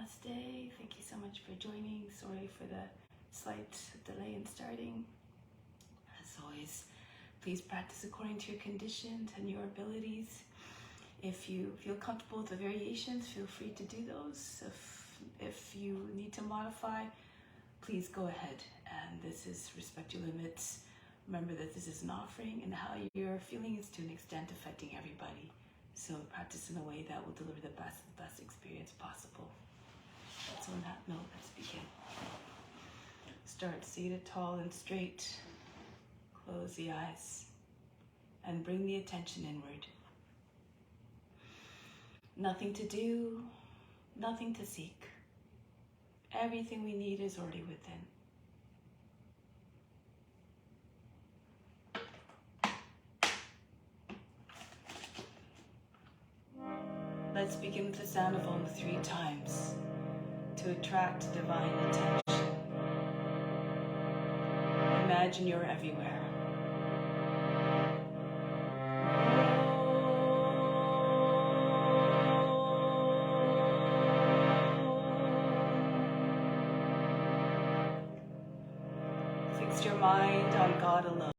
Namaste. Thank you so much for joining. Sorry for the slight delay in starting. As always, please practice according to your conditions and your abilities. If you feel comfortable with the variations, feel free to do those. If you need to modify, please go ahead. And this is respect your limits. Remember that this is an offering, and how you're feeling is to an extent affecting everybody. So practice in a way that will deliver the best experience possible. So on that note, let's begin. Start seated tall and straight. Close the eyes and bring the attention inward. Nothing to do, nothing to seek. Everything we need is already within. Let's begin with the sound of Om 3 times to attract divine attention. Imagine you're everywhere. Fix your mind on God alone.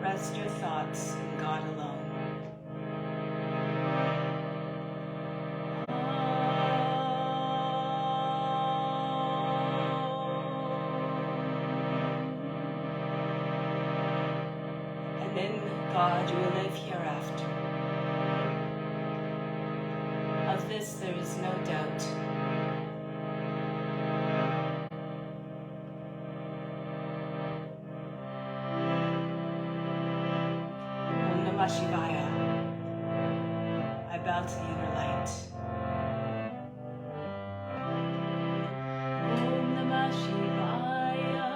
Rest your thoughts in God alone. And in God you will live hereafter. Of this there is no doubt. Shivaya. I bow to the inner light. Om Namah Shivaya.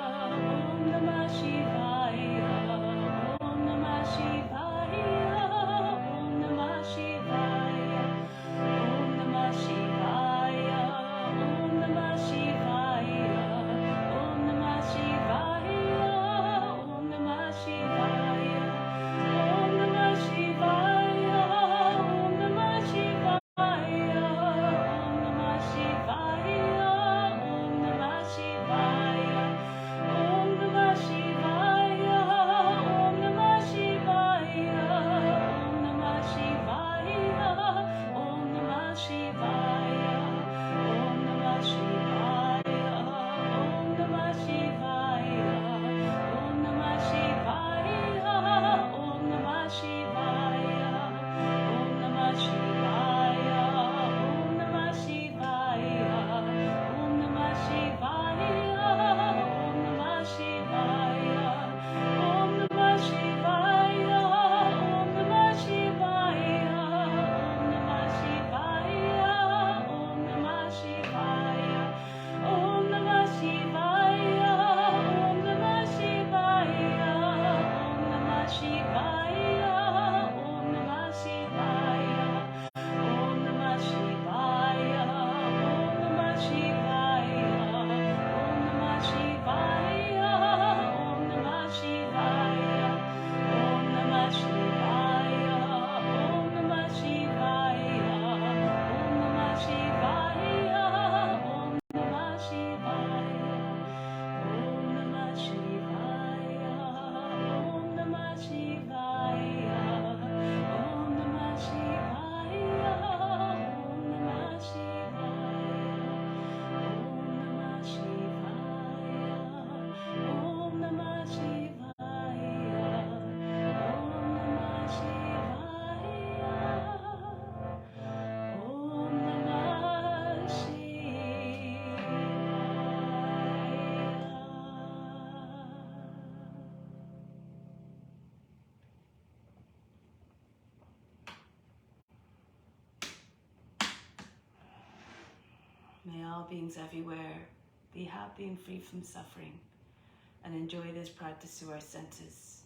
Om Namah Shivaya. Om Namah Shivaya. Om Namah Shivaya. Om Namah Shivaya. Om Namah Shivaya. Om Namah Shivaya. Om Namah Shivaya. May all beings everywhere be happy and free from suffering, and enjoy this practice through our senses.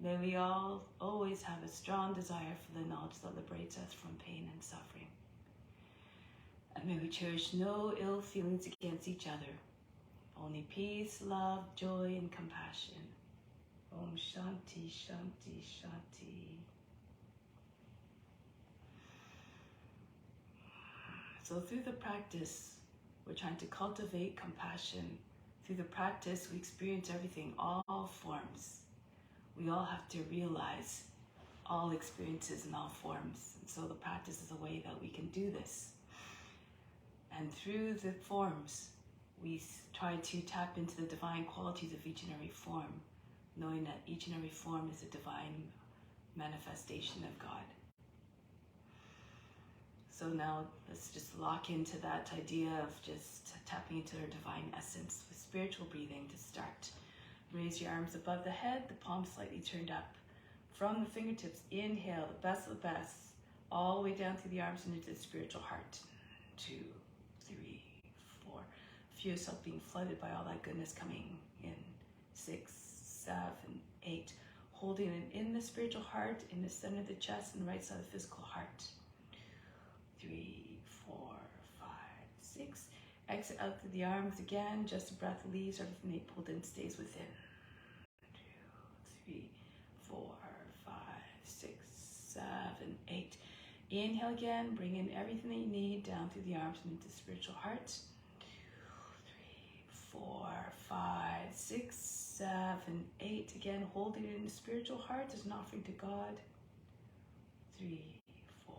May we all always have a strong desire for the knowledge that liberates us from pain and suffering. And may we cherish no ill feelings against each other. Only peace, love, joy, and compassion. Om Shanti, Shanti, Shanti. So through the practice, we're trying to cultivate compassion. Through the practice, we experience everything, all forms. We all have to realize all experiences in all forms. And so the practice is a way that we can do this. And through the forms, we try to tap into the divine qualities of each and every form, knowing that each and every form is a divine manifestation of God. So now let's just lock into that idea of just tapping into our divine essence with spiritual breathing to start. Raise your arms above the head, the palms slightly turned up. From the fingertips, inhale, the best of the best, all the way down through the arms and into the spiritual heart. 2, 3, 4. Feel yourself being flooded by all that goodness coming in. 6, 7, 8. Holding it in the spiritual heart, in the center of the chest, and the right side of the physical heart. 3, 4, 5, 6. Exhale out through the arms again. Just a breath leaves everything they pulled in stays within. 2, 3, 4, 5, 6, 7, 8. Inhale again. Bring in everything that you need down through the arms and into the spiritual heart. 2, 3, 4, 5, 6, 7, 8. Again, holding it in the spiritual heart as an offering to God. 3, 4,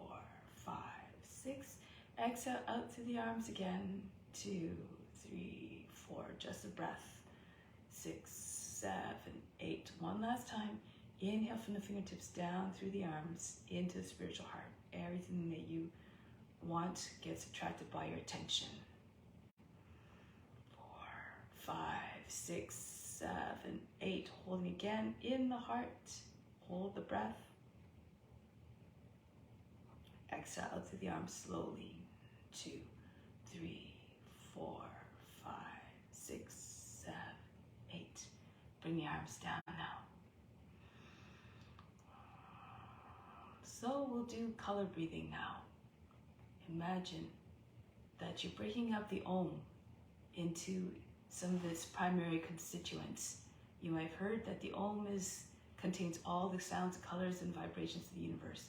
5, 6. Exhale out through the arms again. 2, 3, 4. Just a breath. 6, 7, 8. One last time. Inhale from the fingertips down through the arms into the spiritual heart. Everything that you want gets attracted by your attention. 4, 5, 6, 7, 8. Holding again in the heart. Hold the breath. Exhale out through the arms slowly. 2, 3, 4, 5, 6, 7, 8. Bring the arms down now. So we'll do color breathing now. Imagine that you're breaking up the Om into some of its primary constituents. You might have heard that the Om contains all the sounds, colors, and vibrations of the universe.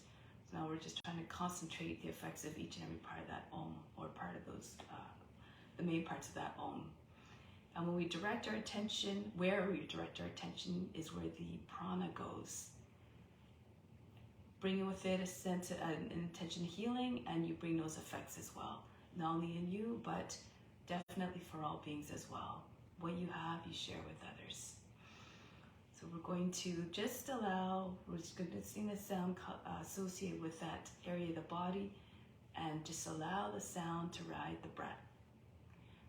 So now we're just trying to concentrate the effects of each and every part of that Om, or part of those, the main parts of that Om. And when we direct our attention, where we direct our attention is where the prana goes. Bringing with it a sense of an intention of healing, and you bring those effects as well. Not only in you, but definitely for all beings as well. What you have, you share with others. So we're going to just we're just going to sing the sound associated with that area of the body, and just allow the sound to ride the breath.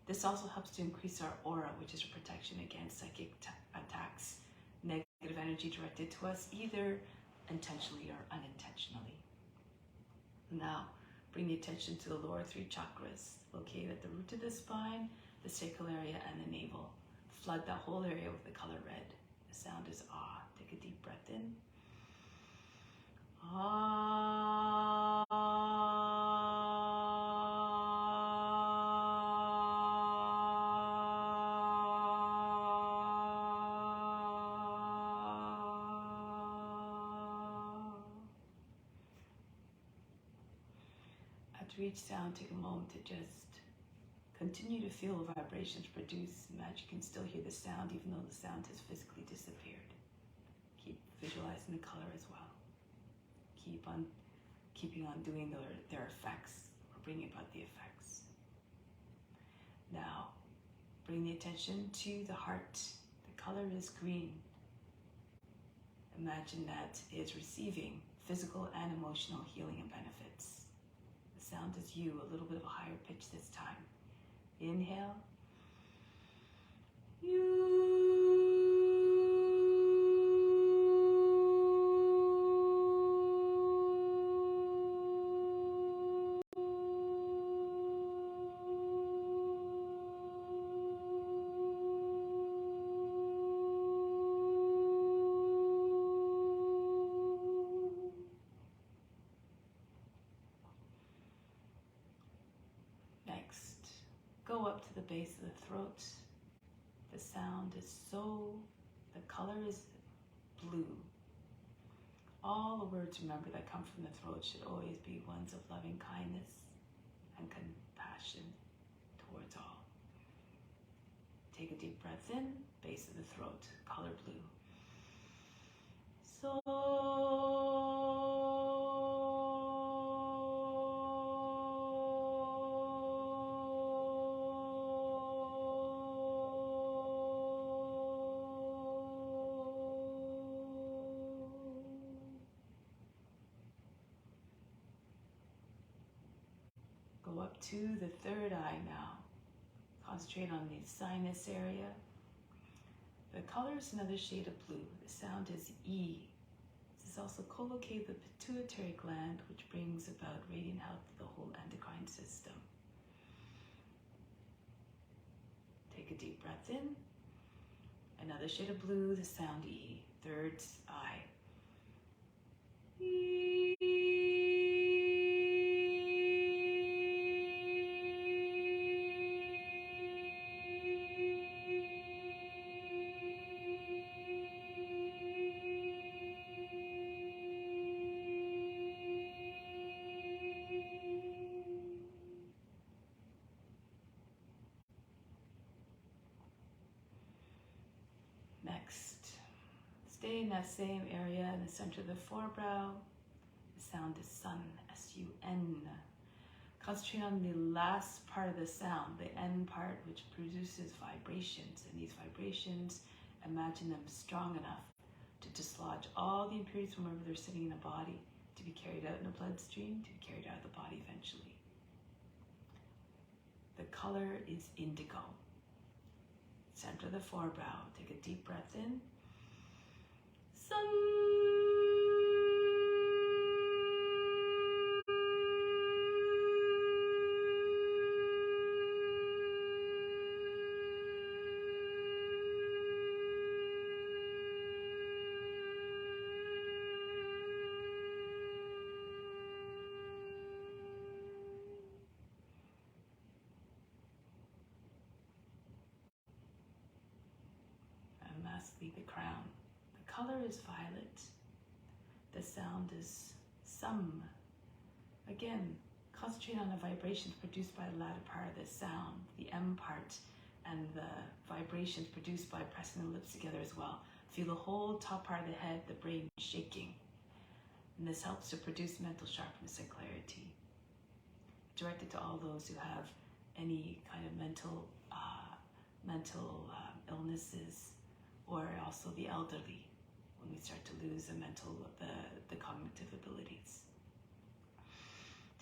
This also helps to increase our aura, which is a protection against psychic attacks, negative energy directed to us, either intentionally or unintentionally. Now, bring the attention to the lower 3 chakras, located at the root of the spine, the sacral area, and the navel. Flood that whole area with the color red. The sound is Ah. Take a deep breath in. Ah. After each sound, take a moment to just continue to feel the vibrations produced. Imagine you can still hear the sound even though the sound has physically disappeared. Keep visualizing the color as well. Keeping on doing their effects, or bringing about the effects. Now, bring the attention to the heart. The color is green. Imagine that it's receiving physical and emotional healing and benefits. The sound is you, a little bit of a higher pitch this time. Inhale. You. to the base of the throat. The sound is so, the color is blue. All the words, remember, that come from the throat should always be ones of loving kindness and compassion towards all. Take a deep breath in, base of the throat, color blue. So go up to the third eye now. Concentrate on the sinus area. The color is another shade of blue. The sound is E. This is also co-located the pituitary gland, which brings about radiant health to the whole endocrine system. Take a deep breath in. Another shade of blue, the sound E. Third eye. E. Next, stay in that same area in the center of the forebrow. The sound is sun, S-U-N. Concentrate on the last part of the sound, the N part, which produces vibrations. And these vibrations, imagine them strong enough to dislodge all the impurities from wherever they're sitting in the body, to be carried out in the bloodstream, to be carried out of the body eventually. The color is indigo. Center of the forebrow. Take a deep breath in. Sun. Lastly, the crown. The color is violet. The sound is sum. Again, concentrate on the vibrations produced by the latter part of the sound, the M part, and the vibrations produced by pressing the lips together as well. Feel the whole top part of the head, the brain shaking. And this helps to produce mental sharpness and clarity. Directed to all those who have any kind of mental illnesses, or also the elderly, when we start to lose the cognitive abilities.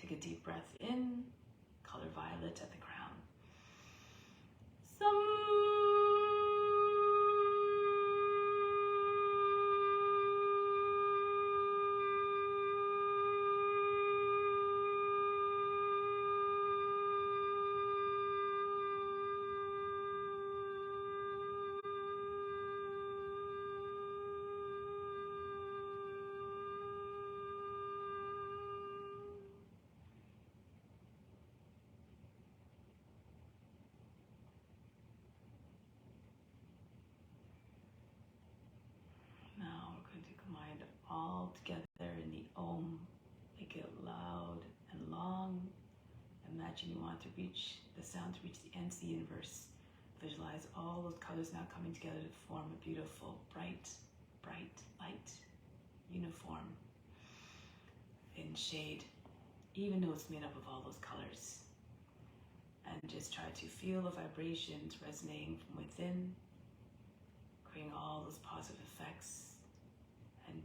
Take a deep breath in, color violet at the crown. All together in the Om. Make it loud and long. Imagine you want to reach the sound to reach the ends of the universe. Visualize all those colors now coming together to form a beautiful, bright, light, uniform in shade, even though it's made up of all those colors. And just try to feel the vibrations resonating from within, creating all those positive effects. And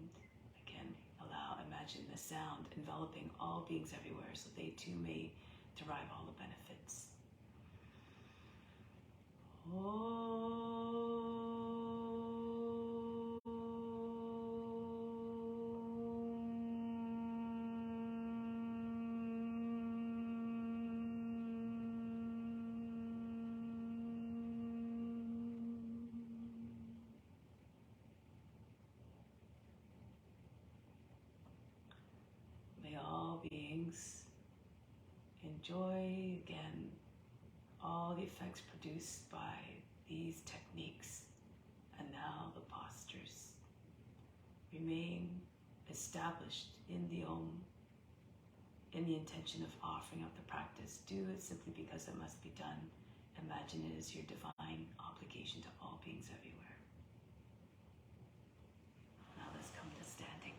imagine the sound enveloping all beings everywhere, so they too may derive all the benefits. May all beings enjoy again all the effects produced by these techniques, and now the postures remain established in the Om, in the intention of offering up the practice. Do it simply because it must be done. Imagine it as your divine obligation to all beings everywhere. Now let's come to standing.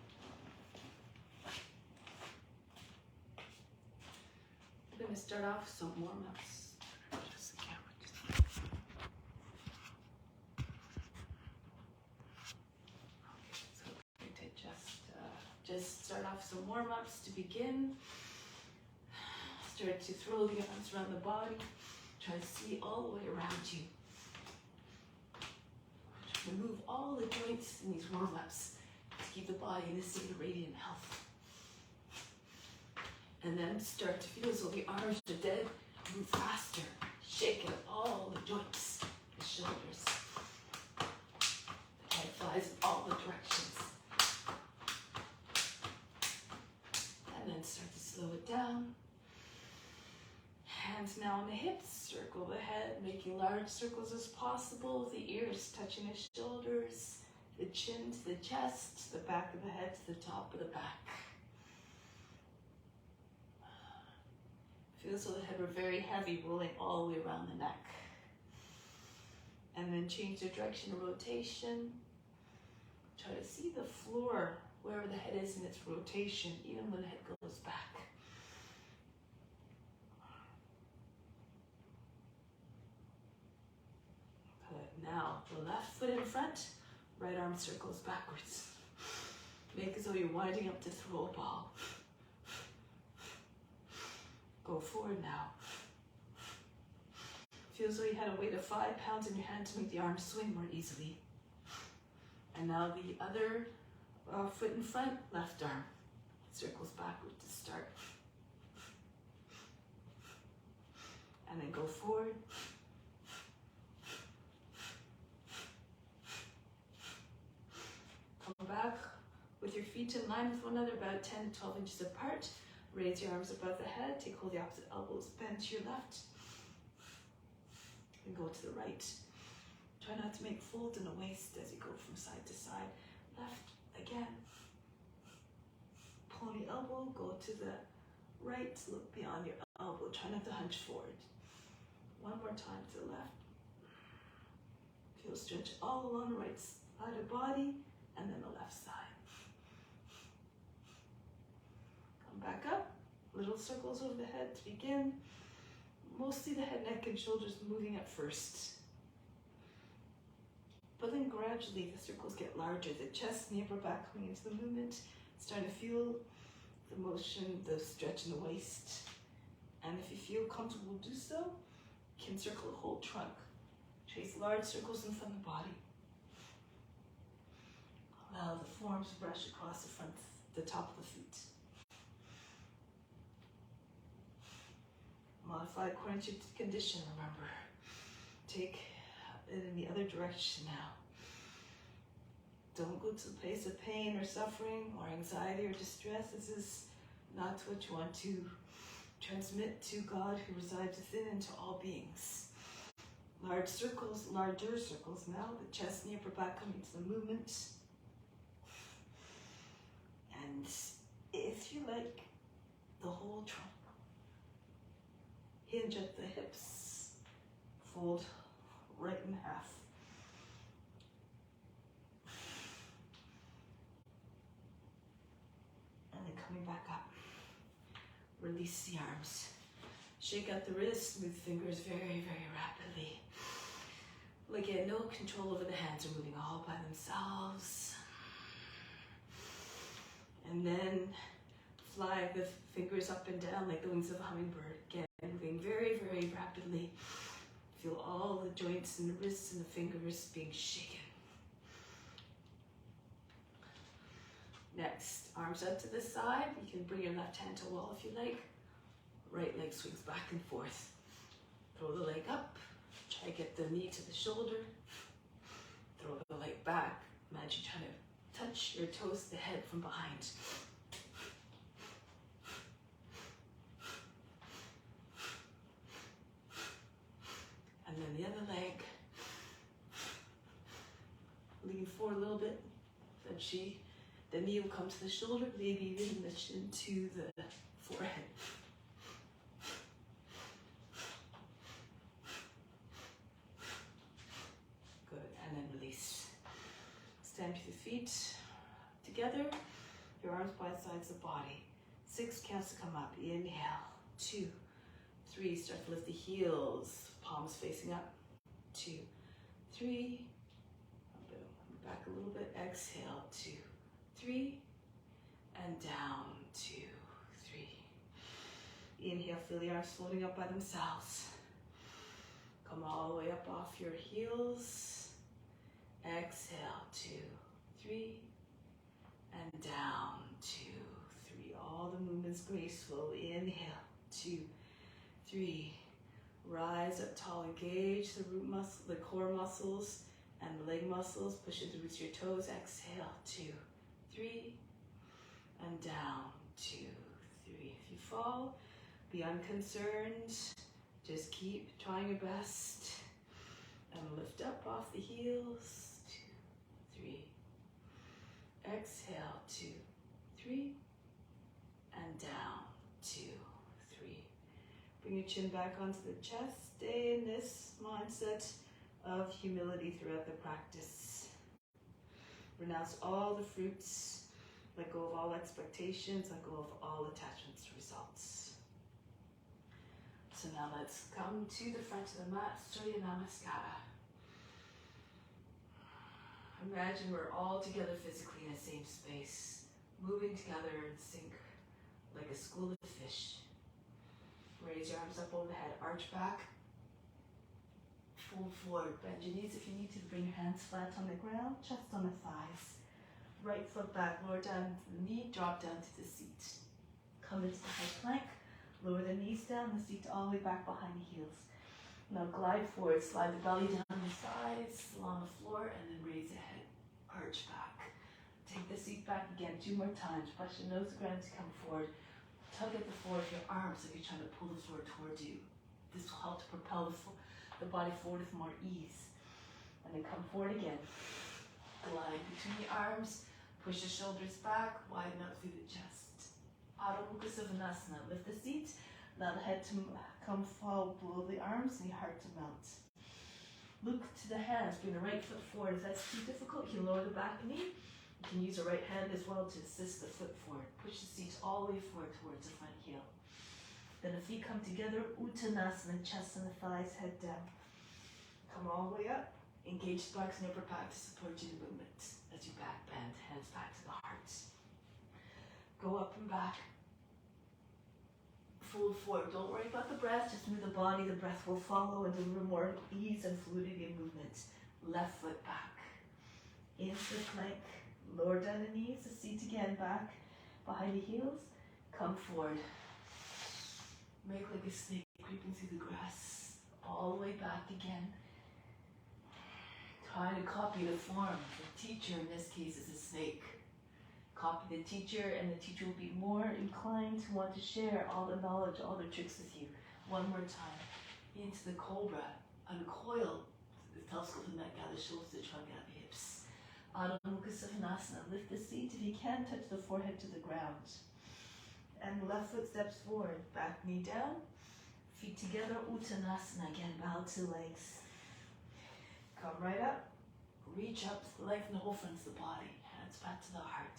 We're going to start off with some warm-ups. Just the camera. Okay, so we're going to just start off some warm-ups to begin. Start to throw the arms around the body. Try to see all the way around you. Remove all the joints in these warm-ups to keep the body in a state of radiant health. And then start to feel as though the arms are dead. Move faster. Shake out all the joints, the shoulders. The head flies in all the directions. And then start to slow it down. Hands now on the hips, circle the head, making large circles as possible. The ears touching the shoulders, the chin to the chest, the back of the head to the top of the back. Feel as though the head were very heavy, rolling all the way around the neck. And then change the direction of rotation. Try to see the floor, wherever the head is in its rotation, even when the head goes back. Now, the left foot in front, right arm circles backwards. Make as though you're winding up to throw a ball. Go forward now. Feel as though you had a weight of 5 pounds in your hand to make the arms swing more easily. And now the other foot in front, left arm circles backward to start. And then go forward. Come back with your feet in line with one another, about 10 to 12 inches apart. Raise your arms above the head. Take hold of the opposite elbows, bend to your left. And go to the right. Try not to make folds in the waist as you go from side to side. Left again. Pull the elbow, go to the right, look beyond your elbow. Try not to hunch forward. One more time to the left. Feel stretch all along the right side of the body. And then the left side. Come back up. Little circles over the head to begin. Mostly the head, neck, and shoulders moving at first. But then gradually the circles get larger. The chest and the upper back coming into the movement. Start to feel the motion, the stretch in the waist. And if you feel comfortable, do so. You can circle the whole trunk. Trace large circles in front of the body. Allow the forearms to brush across the front, the top of the feet. Modify according to your condition, remember. Take it in the other direction now. Don't go to the place of pain or suffering or anxiety or distress. This is not what you want to transmit to God who resides within and to all beings. Large circles, larger circles now. The chest and the upper back coming to the movement. And if you like, the whole trunk. Hinge at the hips. Fold right in half. And then coming back up. Release the arms. Shake out the wrists, move fingers very, very rapidly. Like you had no control over the hands, are moving all by themselves. And then fly the fingers up and down like the wings of a hummingbird. Again, moving very, very rapidly. Feel all the joints and the wrists and the fingers being shaken. Next, arms out to the side. You can bring your left hand to the wall if you like. Right leg swings back and forth. Throw the leg up. Try to get the knee to the shoulder. Throw the leg back. Imagine trying to touch your toes to the head from behind. forward a little bit. The knee will come to the shoulder, maybe even the chin to the forehead. Good, and then release. Stand to the feet together, your arms by the sides of the body. 6 counts to come up. Inhale, 2, 3, start to lift the heels, palms facing up. 2, 3, back a little bit, exhale, 2, 3, and down, 2, 3. Inhale, feel the arms floating up by themselves. Come all the way up off your heels. Exhale, 2, 3, and down, 2, 3. All the movements graceful. Inhale, 2, 3. Rise up tall, engage the root muscle, the core muscles, and the leg muscles. Push into the roots of your toes. Exhale, 2, 3, and down, 2, 3. If you fall, be unconcerned. Just keep trying your best. And lift up off the heels. 2, 3. Exhale, 2, 3, and down, 2, 3. Bring your chin back onto the chest. Stay in this mindset of humility throughout the practice. Renounce all the fruits. Let go of all expectations. Let go of all attachments to results. So now let's come to the front of the mat, Surya Namaskara. Imagine we're all together physically in the same space, moving together in sync like a school of fish. Raise your arms up over the head, arch back, fold forward, bend your knees if you need to. Bring your hands flat on the ground, chest on the thighs. Right foot back, lower down to the knee, drop down to the seat. Come into the high plank, lower the knees down, the seat all the way back behind the heels. Now glide forward, slide the belly down the sides, along the floor, and then raise the head, arch back. Take the seat back again 2 more times. Press your nose to the ground to come forward. Tug at the floor of your arms like you're trying to pull the floor towards you. This will help to propel the body forward with more ease. And then come forward again. Glide between the arms. Push the shoulders back. Widen up through the chest. Adho Mukha Savasana. Lift the seat. Allow the head to come fall below the arms and the heart to mount. Look to the hands. Bring the right foot forward. If that's too difficult, you can lower the back knee. You can use the right hand as well to assist the foot forward. Push the seat all the way forward towards the front heel. Then the feet come together. Uttanasana, chest and the thighs, head down. Come all the way up. Engage the buttocks and upper back to support you in the movement. As you back bend, hands back to the heart. Go up and back. Fold forward. Don't worry about the breath. Just move the body. The breath will follow and deliver more ease and fluidity in movement. Left foot back. Into the plank. Lower down the knees. The seat again back behind the heels. Come forward. Make like a snake creeping through the grass. All the way back again. Trying to copy the form. The teacher in this case is a snake. Copy the teacher, and the teacher will be more inclined to want to share all the knowledge, all the tricks with you. One more time. Into the cobra. Uncoil the telescope and neck, gather shoulders to the trunk, out the hips. Adho Mukha Savasana. Lift the seat. If you can, touch the forehead to the ground. And left foot steps forward. Back knee down. Feet together. Uttanasana. Again, bow to legs. Come right up. Reach up. Lengthen the whole front of the body. Hands back to the heart.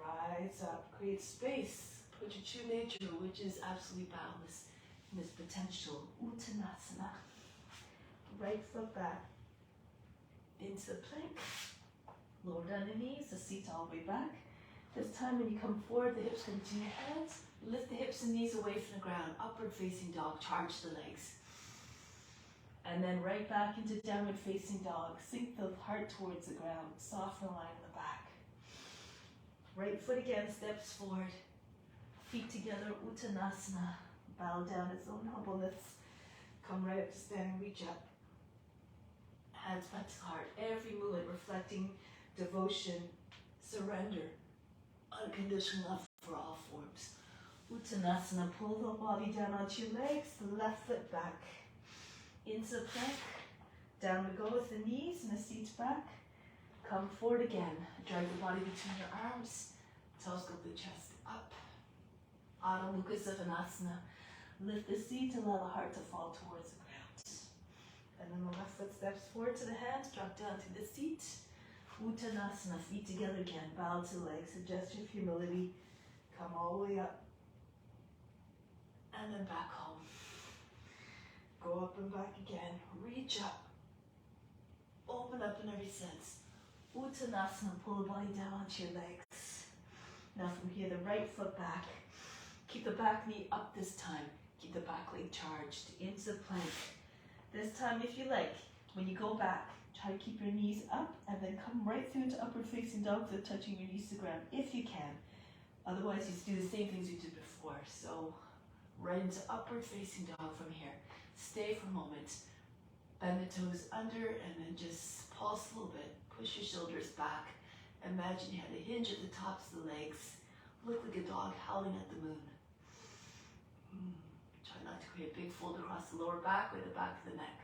Rise up, create space, put your true nature, which is absolutely boundless in its potential. Uttanasana. Right foot back into the plank. Lower down the knees, the seat all the way back. This time when you come forward, the hips come to your hands. Lift the hips and knees away from the ground. Upward facing dog, charge the legs. And then right back into downward facing dog. Sink the heart towards the ground. Soften the line in the back. Right foot again steps forward. Feet together, Uttanasana. Bow down its own humbleness. Come right up to stand, reach up. Hands back to the heart. Every movement reflecting devotion, surrender, unconditional love for all forms. Uttanasana. Pull the body down onto your legs. The left foot back. Into the plank. Down we go with the knees and the seat back. Come forward again. Drag the body between your arms. Telescope the chest up. Adho Mukha Savasana. Lift the seat, allow the heart to fall towards the ground. And then the left foot steps forward to the hands, drop down to the seat. Uttanasana, feet together again, bow to the legs, a gesture of humility. Come all the way up. And then back home. Go up and back again. Reach up. Open up in every sense. Uttanasana, pull the body down onto your legs. Now from here, the right foot back. Keep the back knee up this time. Keep the back leg charged into the plank. This time, if you like, when you go back, try to keep your knees up and then come right through into upward facing dog without touching your knees to the ground, if you can. Otherwise, you just do the same things you did before. So, right into upward facing dog from here. Stay for a moment. Bend the toes under and then just pulse a little bit. Push your shoulders back. Imagine you had a hinge at the tops of the legs. Look like a dog howling at the moon. Try not to create a big fold across the lower back or the back of the neck.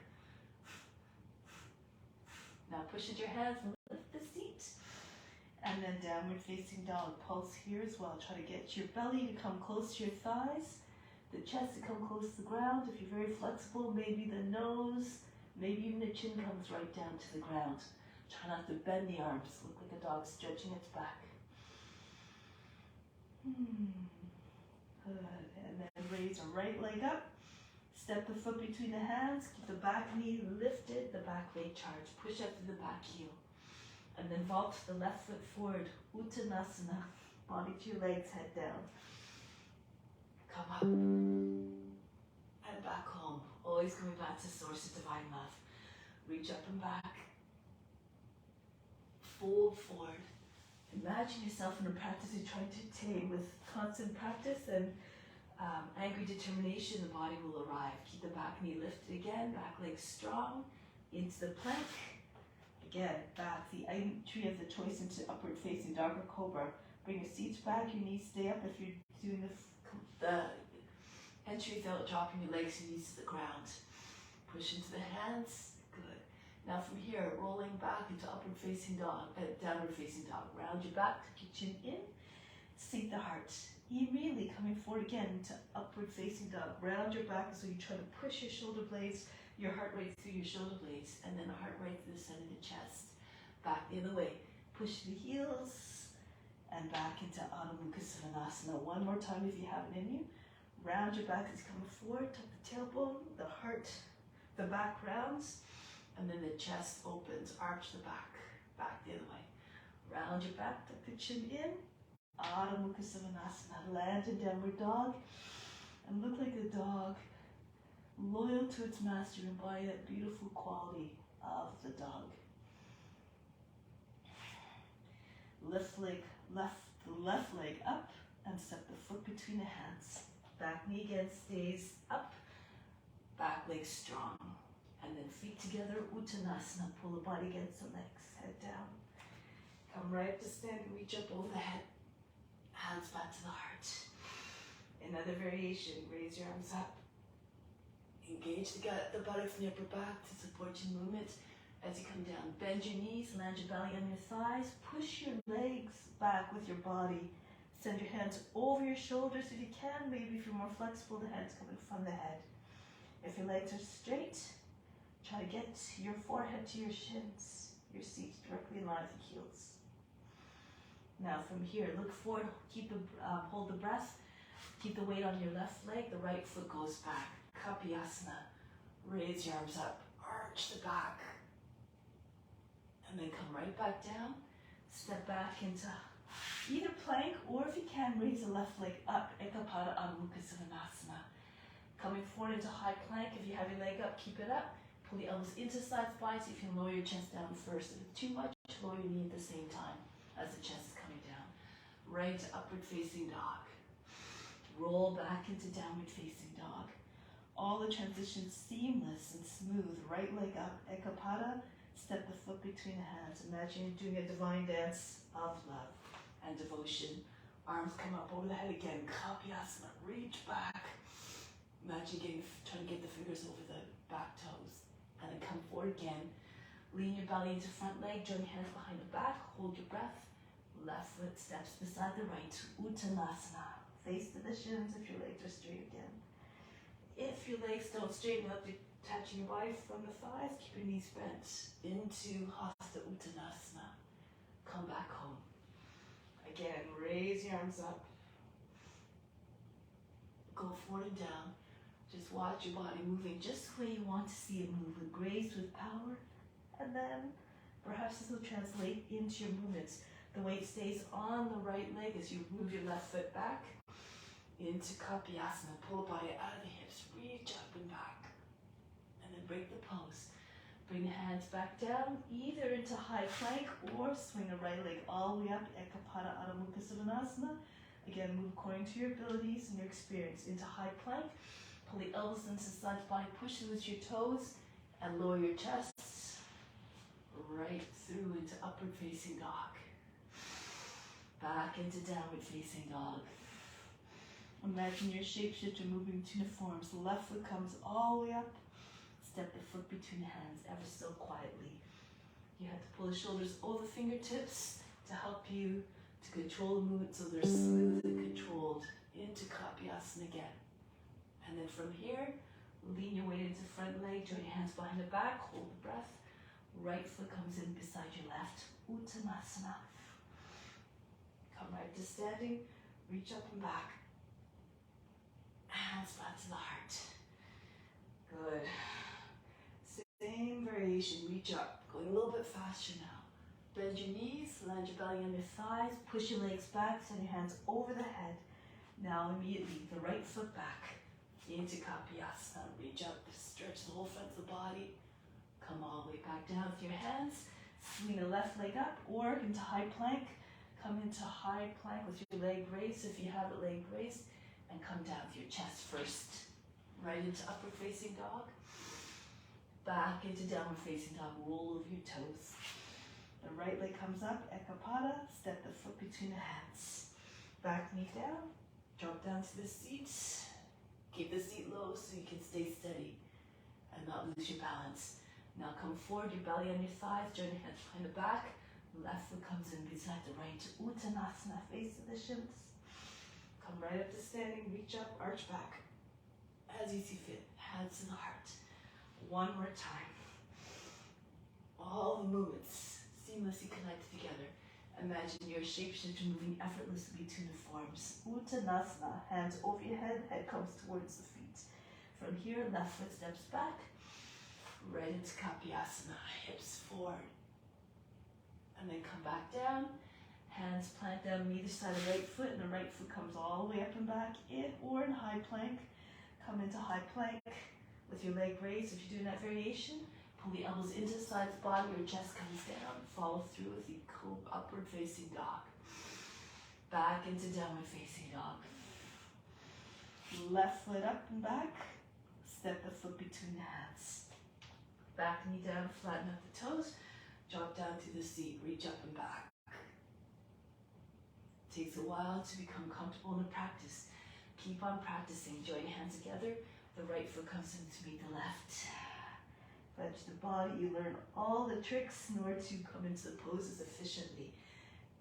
Now push into your hands and lift the seat. And then downward facing dog. Pulse here as well. Try to get your belly to come close to your thighs. The chest to come close to the ground. If you're very flexible, maybe the nose, maybe even the chin comes right down to the ground. Try not to bend the arms. Look like a dog stretching its back. Good. And then raise your right leg up. Step the foot between the hands. Keep the back knee lifted, the back leg charged. Push up to the back heel. And then vault the left foot forward. Uttanasana. Body to your legs, head down. Come up. And back home. Always coming back to source of divine love. Reach up and back. Fold forward. Imagine yourself in a practice you're trying to attain. With constant practice and angry determination, the body will arrive. Keep the back knee lifted again, back leg strong, into the plank. Again, back, the entry of the choice into upward facing dog or cobra. Bring your seats back, your knees stay up. If you're doing the entry without dropping your legs, your knees to the ground. Push into the hands, good. Now from here, rolling back into upward facing dog, downward facing dog. Round your back, tuck your chin in, sink the heart. Immediately coming forward again into upward facing dog. Round your back so you try to push your shoulder blades, your heart rate through your shoulder blades, and then the heart rate through the center of the chest. Back the other way. Push the heels and back into Adho Mukha Savasana. One more time if you have it in you. Round your back as you come forward, tuck the tailbone, the heart, the back rounds, and then the chest opens. Arch the back. Back the other way. Round your back, tuck the chin in. Adho Mukha Savasana. Land in downward dog and look like a dog loyal to its master. Embody that beautiful quality of the dog. Lift the left leg up and step the foot between the hands. Back knee again stays up, back leg strong. And then feet together, Uttanasana. Pull the body against the legs, head down. Come right up to stand, reach up over the head. Hands back to the heart. Another variation, raise your arms up. Engage the buttocks and the upper back to support your movement. As you come down, bend your knees, land your belly on your thighs. Push your legs back with your body. Send your hands over your shoulders if you can. Maybe if you're more flexible, the hands coming from the head. If your legs are straight, try to get your forehead to your shins. Your seat directly in line with the heels. Now from here, look forward, hold the breath, keep the weight on your left leg, the right foot goes back. Kapyasana, raise your arms up, arch the back, and then come right back down. Step back into either plank, or if you can, raise the left leg up, Ekapada Adho Mukha Savasana. Coming forward into high plank, if you have your leg up, keep it up. Pull the elbows into side splits. You can lower your chest down first. If it's too much, lower your knee at the same time as the chest is coming down. Right to upward facing dog. Roll back into downward facing dog. All the transitions seamless and smooth. Right leg up, Ekapada. Step the foot between the hands. Imagine you're doing a divine dance of love and devotion. Arms come up over the head again. Kapyasana. Reach back. Imagine trying to get the fingers over the back toes. And then come forward again. Lean your belly into front leg, join hands behind the back, hold your breath. Left foot steps beside the right, Uttanasana. Face to the shins if your legs are straight again. If your legs don't straighten up, you're touching your body from the thighs, keep your knees bent into Hasta Uttanasana. Come back home. Again, raise your arms up. Go forward and down. Just watch your body moving just the way you want to see it move, with grace, with power. And then perhaps this will translate into your movements. The weight stays on the right leg as you move your left foot back into Kapyasana. Pull the body out of the hips, reach up and back. And then break the pose. Bring the hands back down, either into high plank or swing the right leg all the way up, Ekapada Adho Mukha Svanasana. Again, move according to your abilities and your experience into high plank. Pull the elbows into the side body, push with your toes, and lower your chest right through into upward facing dog. Back into downward facing dog. Imagine your shapeshifter moving between the forms. The left foot comes all the way up. Step the foot between the hands ever so quietly. You have to pull the shoulders over the fingertips to help you to control the movement so they're smooth and controlled into Kapyasana again. And then from here, lean your weight into front leg, join your hands behind the back, hold the breath. Right foot comes in beside your left, Uttanasana. Come right to standing, reach up and back. Hands flat to the heart. Good. Same variation, reach up, going a little bit faster now. Bend your knees, land your belly on your thighs, push your legs back, send your hands over the head. Now immediately, the right foot back into Kapyasana. Reach up, stretch the whole front of the body. Come all the way back down with your hands. Swing the left leg up or into high plank. Come into high plank with your leg raised if you have a leg raised. And come down with your chest first. Right into upward facing dog. Back into downward facing dog. Roll over your toes. The right leg comes up, Ekapada. Step the foot between the hands. Back knee down. Drop down to the seat. Keep the seat low so you can stay steady and not lose your balance. Now come forward, your belly on your thighs, join your hands behind the back. Left foot comes in beside the right, Uttanasana, face to the shins. Come right up to standing, reach up, arch back. As you see fit, hands to the heart. One more time. All the movements seamlessly connected together. Imagine your shapeshifter moving effortlessly between the forms. Uttanasana, hands over your head, head comes towards the feet. From here, left foot steps back, right into Kapyasana, hips forward. And then come back down, hands plant down on either side of the right foot, and the right foot comes all the way up and back in or in high plank. Come into high plank with your leg raised. If you're doing that variation, pull the elbows into the side of the body, your chest comes down. Follow through with the upward facing dog. Back into downward facing dog. Left foot up and back. Step the foot between the hands. Back knee down, flatten up the toes. Drop down to the seat, reach up and back. Takes a while to become comfortable in the practice. Keep on practicing. Join your hands together. The right foot comes in to meet the left. Fetch the body. You learn all the tricks in order to come into the poses efficiently,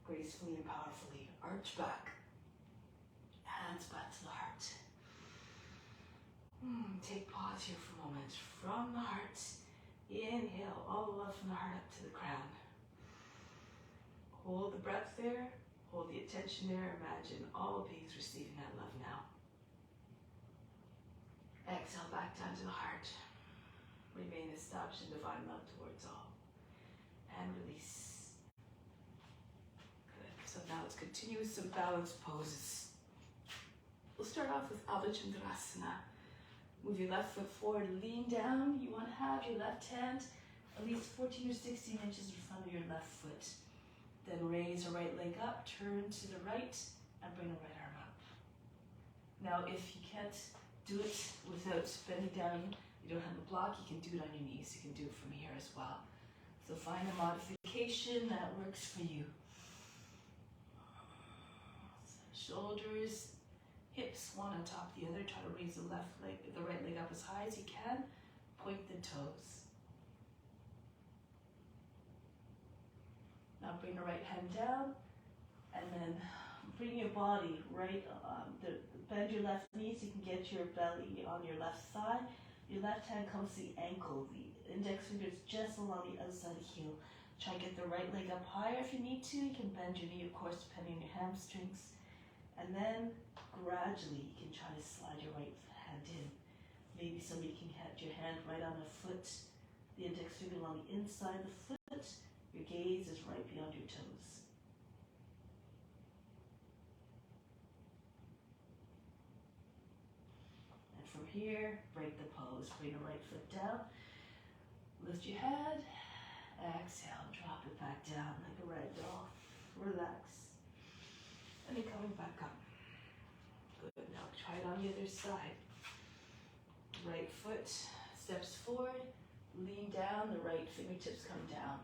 gracefully and powerfully. Arch back. Hands back to the heart. Take pause here for a moment. From the heart, inhale all the love from the heart up to the crown. Hold the breath there. Hold the attention there. Imagine all beings receiving that love now. Exhale back down to the heart. Remain established in divine love towards all. And release. Good. So now let's continue with some balanced poses. We'll start off with Avachandrasana. Move your left foot forward, lean down. You want to have your left hand at least 14 or 16 inches in front of your left foot. Then raise your right leg up, turn to the right, and bring the right arm up. Now, if you can't do it without bending down, you don't have a block, you can do it on your knees. You can do it from here as well. So find a modification that works for you. Shoulders, hips, one on top of the other. Try to raise the right leg up as high as you can. Point the toes. your right hand down, and then bring your body right, bend your left knee so you can get your belly on your left side. Your left hand comes to the ankle, the index finger is just along the outside of the heel. Try to get the right leg up higher if you need to. You can bend your knee, of course, depending on your hamstrings. And then gradually you can try to slide your right hand in. Maybe somebody can have your hand right on the foot, the index finger along the inside of the foot. Your gaze is right beyond your toes. From here, break the pose. Bring the right foot down. Lift your head. Exhale. Drop it back down like a rag doll. Relax. And then coming back up. Good. Now try it on the other side. Right foot steps forward. Lean down. The right fingertips come down.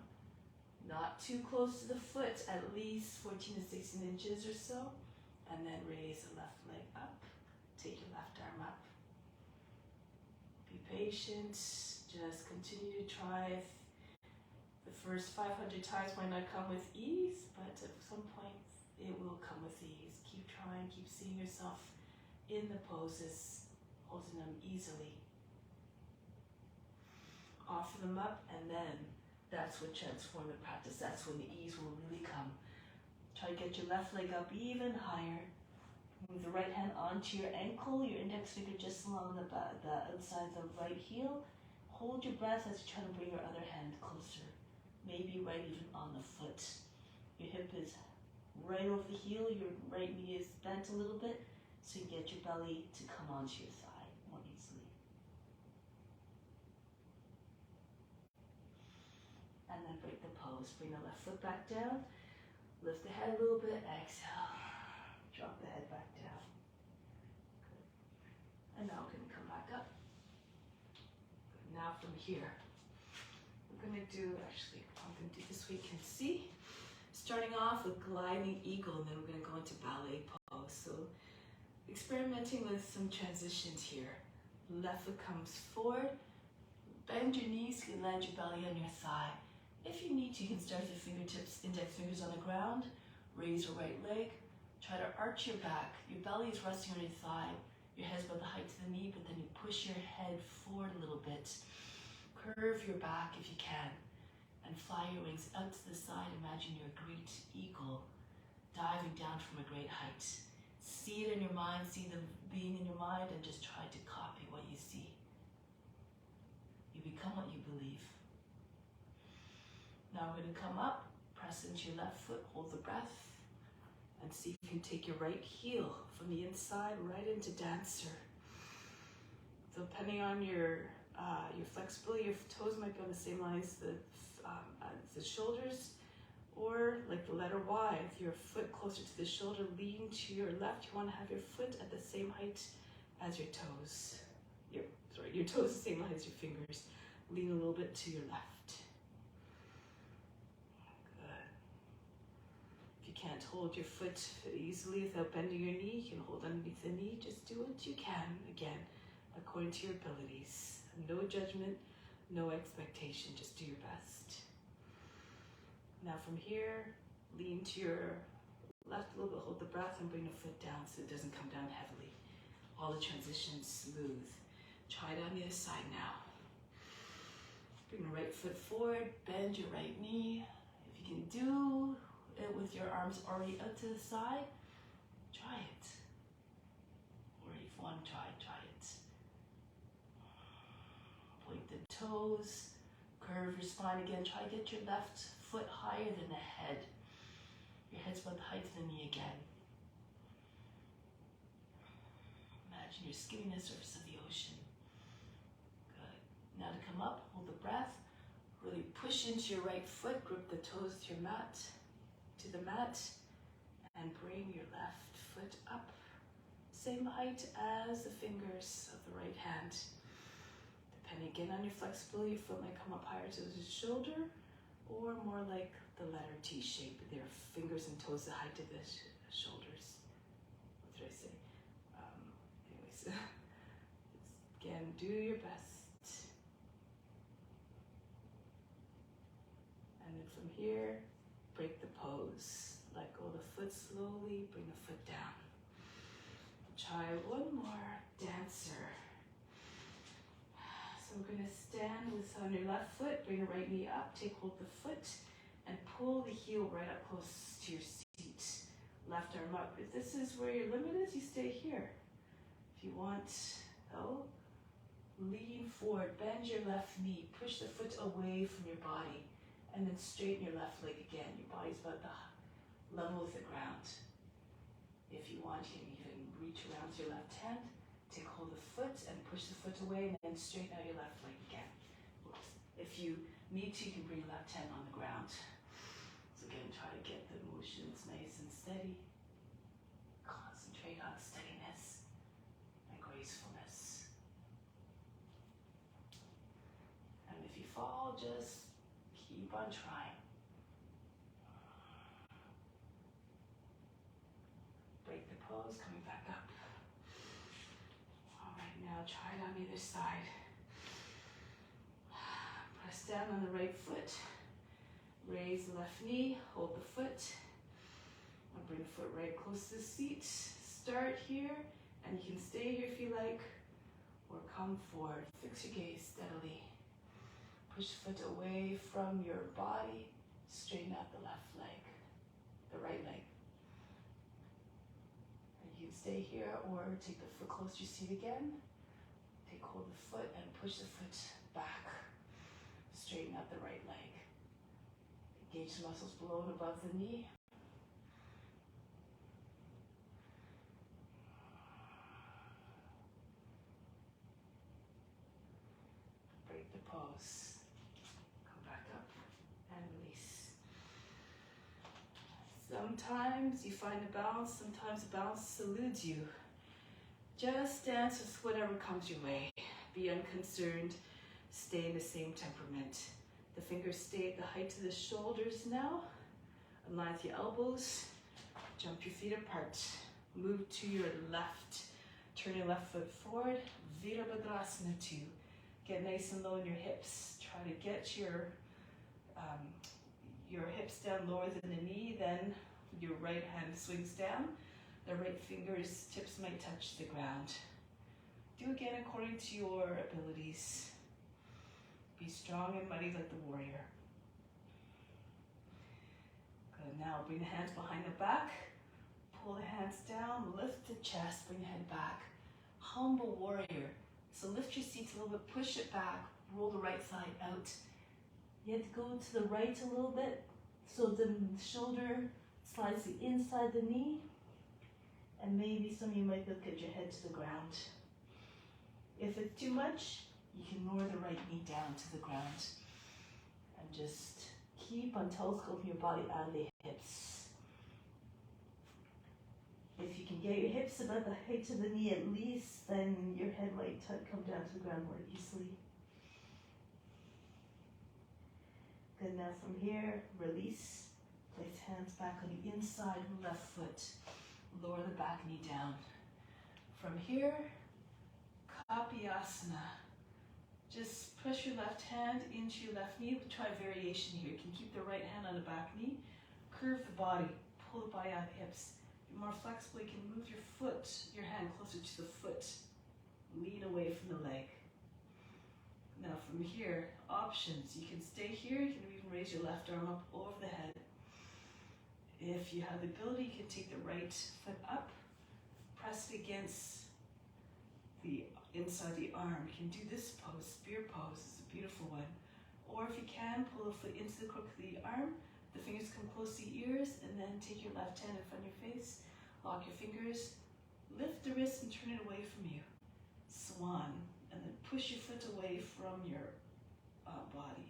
Not too close to the foot. At least 14 to 16 inches or so. And then raise the left leg up. Take your left arm up. Be patient, just continue to try. The first 500 times might not come with ease, but at some point it will come with ease. Keep trying, keep seeing yourself in the poses, holding them easily. Offer them up, and then that's what transform the practice. That's when the ease will really come. Try to get your left leg up even higher. Move the right hand onto your ankle, your index finger just along the outside of the right heel. Hold your breath as you try to bring your other hand closer. Maybe right even on the foot. Your hip is right over the heel, your right knee is bent a little bit, so you get your belly to come onto your thigh more easily. And then break the pose. Bring the left foot back down. Lift the head a little bit. Exhale. Drop the head back down. Good. And now we're going to come back up. Good. Now from here, we're going to do, actually, I'm going to do this so you can see. Starting off with gliding eagle, and then we're going to go into ballet pose. So experimenting with some transitions here. Left foot comes forward. Bend your knees, you can land your belly on your thigh. If you need to, you can start with your fingertips, index fingers on the ground. Raise your right leg. Try to arch your back. Your belly is resting on your thigh. Your head's about the height of the knee, but then you push your head forward a little bit. Curve your back if you can. And fly your wings out to the side. Imagine you're a great eagle diving down from a great height. See it in your mind, see the being in your mind, and just try to copy what you see. You become what you believe. Now we're going to come up, press into your left foot, hold the breath. And see if you can take your right heel from the inside right into dancer. So depending on your flexibility, your toes might be on the same line as the shoulders, or like the letter Y. If your foot closer to the shoulder, lean to your left. You want to have your foot at the same height as your toes. Your toes the same height as your fingers. Lean a little bit to your left. Can't hold your foot easily without bending your knee, you can hold underneath the knee. Just do what you can, again, according to your abilities. No judgment, no expectation, just do your best. Now from here, lean to your left a little bit, hold the breath, and bring the foot down so it doesn't come down heavily. All the transitions smooth. Try it on the other side now. Bring the right foot forward, bend your right knee. If you can do it with your arms already out to the side, try it. Or if you want to try it. Point the toes, curve your spine again. Try to get your left foot higher than the head. Your head's about the height of the knee again. Imagine you're skimming the surface of the ocean. Good. Now to come up, hold the breath. Really push into your right foot, grip the toes to your mat. To the mat, and bring your left foot up, same height as the fingers of the right hand. Depending again on your flexibility, your foot might come up higher to the shoulder, or more like the letter T shape, with their fingers and toes the height of the shoulders. What did I say? Anyways, again, do your best. And then from here, break the pose. pose. Let go of the foot slowly, bring the foot down. Try one more, dancer. So we're going to stand with on your left foot, bring the right knee up, take hold of the foot, and pull the heel right up close to your seat. Left arm up. If this is where your limit is, you stay here. If you want, though, lean forward, bend your left knee, push the foot away from your body, and then straighten your left leg again. Your body's about the level of the ground. If you want, you can even reach around to your left hand, take hold of the foot and push the foot away, and then straighten out your left leg again. If you need to, you can bring your left hand on the ground. So again, try to get the motions nice and steady. Concentrate on steadiness and gracefulness. And if you fall, just keep on trying. Break the pose, coming back up. All right, now try it on either side. Press down on the right foot. Raise the left knee, hold the foot. I'll bring the foot right close to the seat. Start here, and you can stay here if you like, or come forward. Fix your gaze steadily. Push the foot away from your body. Straighten out the left leg, the right leg. And you can stay here, or take the foot close to your seat again. Take hold of the foot and push the foot back. Straighten out the right leg. Engage the muscles below and above the knee. Break the pose. Come back up and release. Sometimes you find a balance, sometimes the balance eludes you. Just dance with whatever comes your way. Be unconcerned. Stay in the same temperament. The fingers stay at the height of the shoulders now. Align with your elbows. Jump your feet apart. Move to your left. Turn your left foot forward. Virabhadrasana 2. Get nice and low in your hips. Try to get your hips down lower than the knee. Then your right hand swings down. The right finger's tips might touch the ground. Do again according to your abilities. Be strong and mighty like the warrior. Good. Now bring the hands behind the back. Pull the hands down. Lift the chest. Bring the head back. Humble warrior. So lift your seat a little bit. Push it back. Roll the right side out. You have to go to the right a little bit so the shoulder slides the inside the knee. And maybe some of you might look at your head to the ground. If it's too much, you can lower the right knee down to the ground and just keep on telescoping your body and the hips. If you can get your hips above the height of the knee at least, then your head might come down to the ground more easily. Good, now from here, release. Place hands back on the inside of the left foot. Lower the back knee down. From here, Kapiyasana. Just press your left hand into your left knee. We'll try a variation here. You can keep the right hand on the back knee. Curve the body. Pull the body out of the hips. Be more flexible. You can move your foot, your hand closer to the foot. Lean away from the leg. Now from here, options. You can stay here. You can even raise your left arm up over the head. If you have the ability, you can take the right foot up. Press it against the inside the arm. You can do this pose, spear pose. It's a beautiful one. Or if you can, pull the foot into the crook of the arm. The fingers come close to the ears, and then take your left hand in front of your face. Lock your fingers. Lift the wrist and turn it away from you. Swan. And then push your foot away from your body.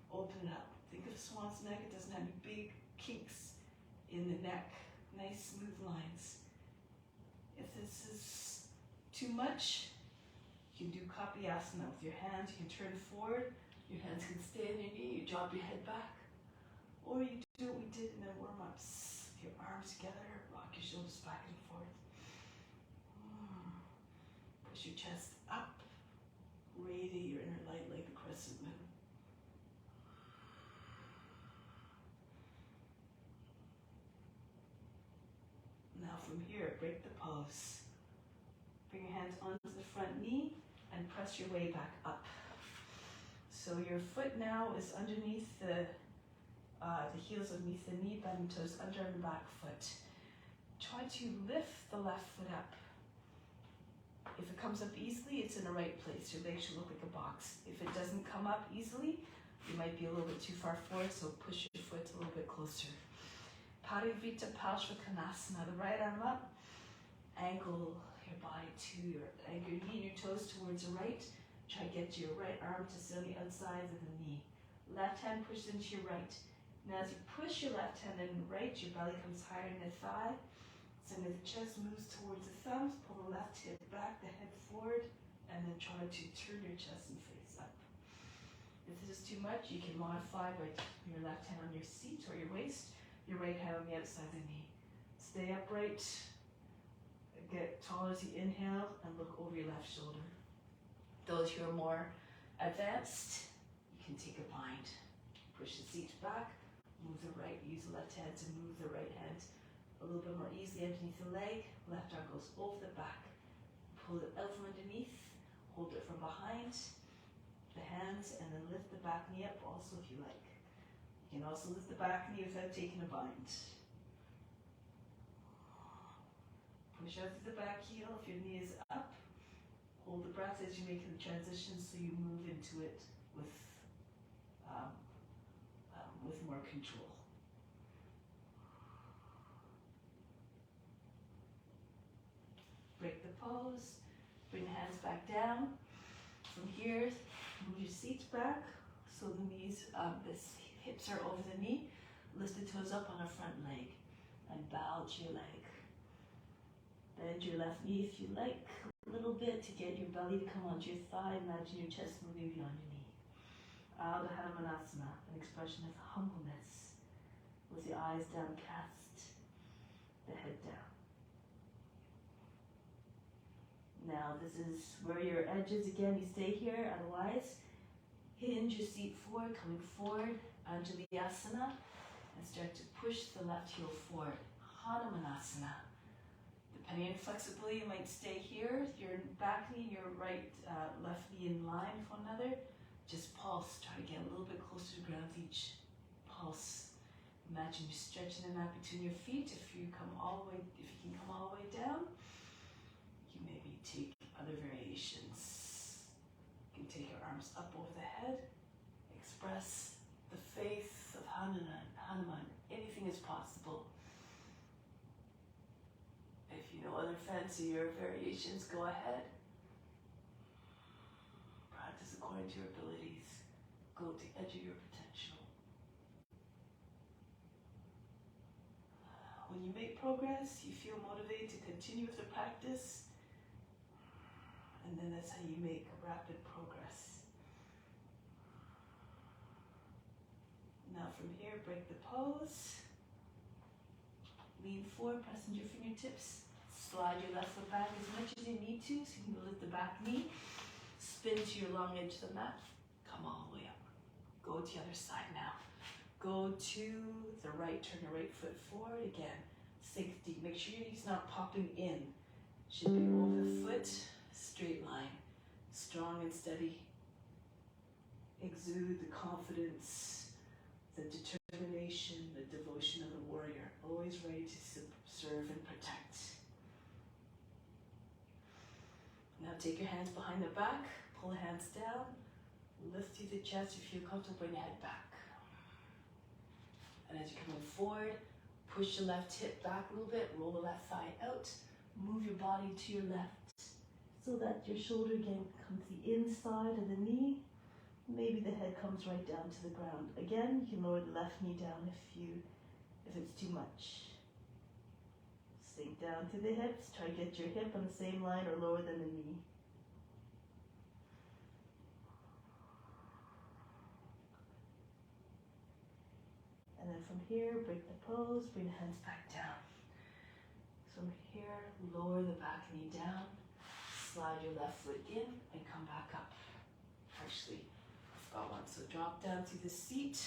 Open it up. Think of a swan's neck. It doesn't have any big kinks in the neck. Nice smooth lines. If this is too much, you can do Kapiyasana with your hands. You can turn forward. Your hands can stay on your knee. You drop your head back. Or you do what we did in the warm-ups. Your arms together. Rock your shoulders back and forth. Push your chest up. Radiate your inner light like the crescent moon. break the pose. Bring your hands onto the front knee and press your way back up. So your foot now is underneath the heels underneath the knee, bend toes under and back foot. Try to lift the left foot up. If it comes up easily, it's in the right place. Your leg should look like a box. If it doesn't come up easily, you might be a little bit too far forward, so push your foot a little bit closer. Parivita Palshvakonasana, the right arm up, angle your body to your knee and your toes towards the right. Try to get your right arm to sit on the outside of the knee. Left hand pushes into your right. Now as you push your left hand in the right, your belly comes higher in the thigh. So as the chest moves towards the thumbs, pull the left hip back, the head forward, and then try to turn your chest and face up. If this is too much, you can modify by your left hand on your seat or your waist, your right hand on the outside of the knee. Stay upright, get tall as you inhale, and look over your left shoulder. Those who are more advanced, you can take a bind. Push the seat back, move the right, use the left hand to move the right hand a little bit more easily underneath the leg. Left arm goes over the back. Pull it out from underneath, hold it from behind the hands, and then lift the back knee up also if you like. You can also lift the back knee without taking a bind. Push out through the back heel if your knee is up. Hold the breath as you make the transition so you move into it with more control. Break the pose, bring the hands back down. From here, move your seat back so the knees, the hips are over the knee. Lift the toes up on the front leg and bulge your leg. Bend your left knee if you like a little bit to get your belly to come onto your thigh. Imagine your chest moving beyond your knee. Ardha Hanumanasana, an expression of humbleness with the eyes downcast, the head down. Now this is where your edge is again, you stay here, otherwise hinge your seat forward, coming forward, Anjalyasana, and start to push the left heel forward, Hanumanasana. Depending on your flexibility, you might stay here, your back knee and your left knee in line with one another. Just pulse, try to get a little bit closer to the ground with each pulse. Imagine you're stretching the mat between your feet. If you can come all the way down, you maybe take other variations. You can take your arms up over the head, express the faith of Hanuman. Anything is possible. If you know other fancier variations, go ahead. Practice according to your abilities. Go to the edge of your potential. When you make progress, you feel motivated to continue with the practice, and then that's how you make rapid progress. Now from here, break the pose. Lean forward, press into your fingertips. Slide your left foot back as much as you need to, so you can lift the back knee. Spin to your long edge of the mat. Come all the way up. Go to the other side now. Go to the right, turn your right foot forward again. Sink deep. Make sure your knee's not popping in. Should be over the foot, straight line. Strong and steady. Exude the confidence, the determination, the devotion of the warrior. Always ready to serve and protect. Now take your hands behind the back. Pull the hands down. Lift through the chest. If you're comfortable, bring the head back. And as you're coming forward, push your left hip back a little bit, roll the left thigh out, move your body to your left so that your shoulder again comes to the inside of the knee. Maybe the head comes right down to the ground. Again, you can lower the left knee down if it's too much. Sink down to the hips, try to get your hip on the same line or lower than the knee. And then from here, break the pose, bring the hands back down. So from here, lower the back knee down, slide your left foot in, and come back up. Actually, I forgot one. So drop down to the seat,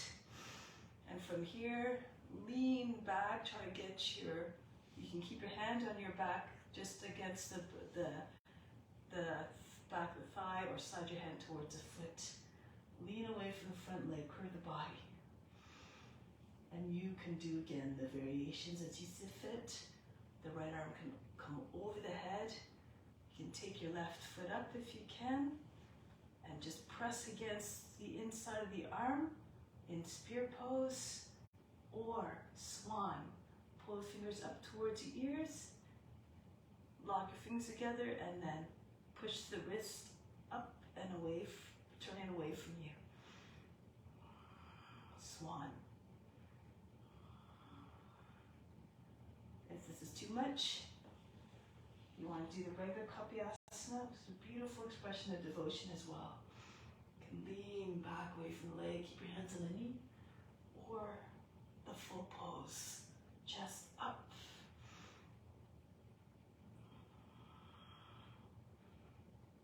and from here, lean back, try to get your You can keep your hand on your back just against the back of the thigh, or slide your hand towards the foot. Lean away from the front leg, curve the body. And you can do again the variations as you see fit. The right arm can come over the head. You can take your left foot up if you can, and just press against the inside of the arm in spear pose, or swan. Pull the fingers up towards your ears, lock your fingers together, and then push the wrist up and away, turning away from you. Swan. If this is too much, you want to do the regular Kapyasana. It's a beautiful expression of devotion as well. You can lean back away from the leg, keep your hands on the knee, or the full pose, chest up.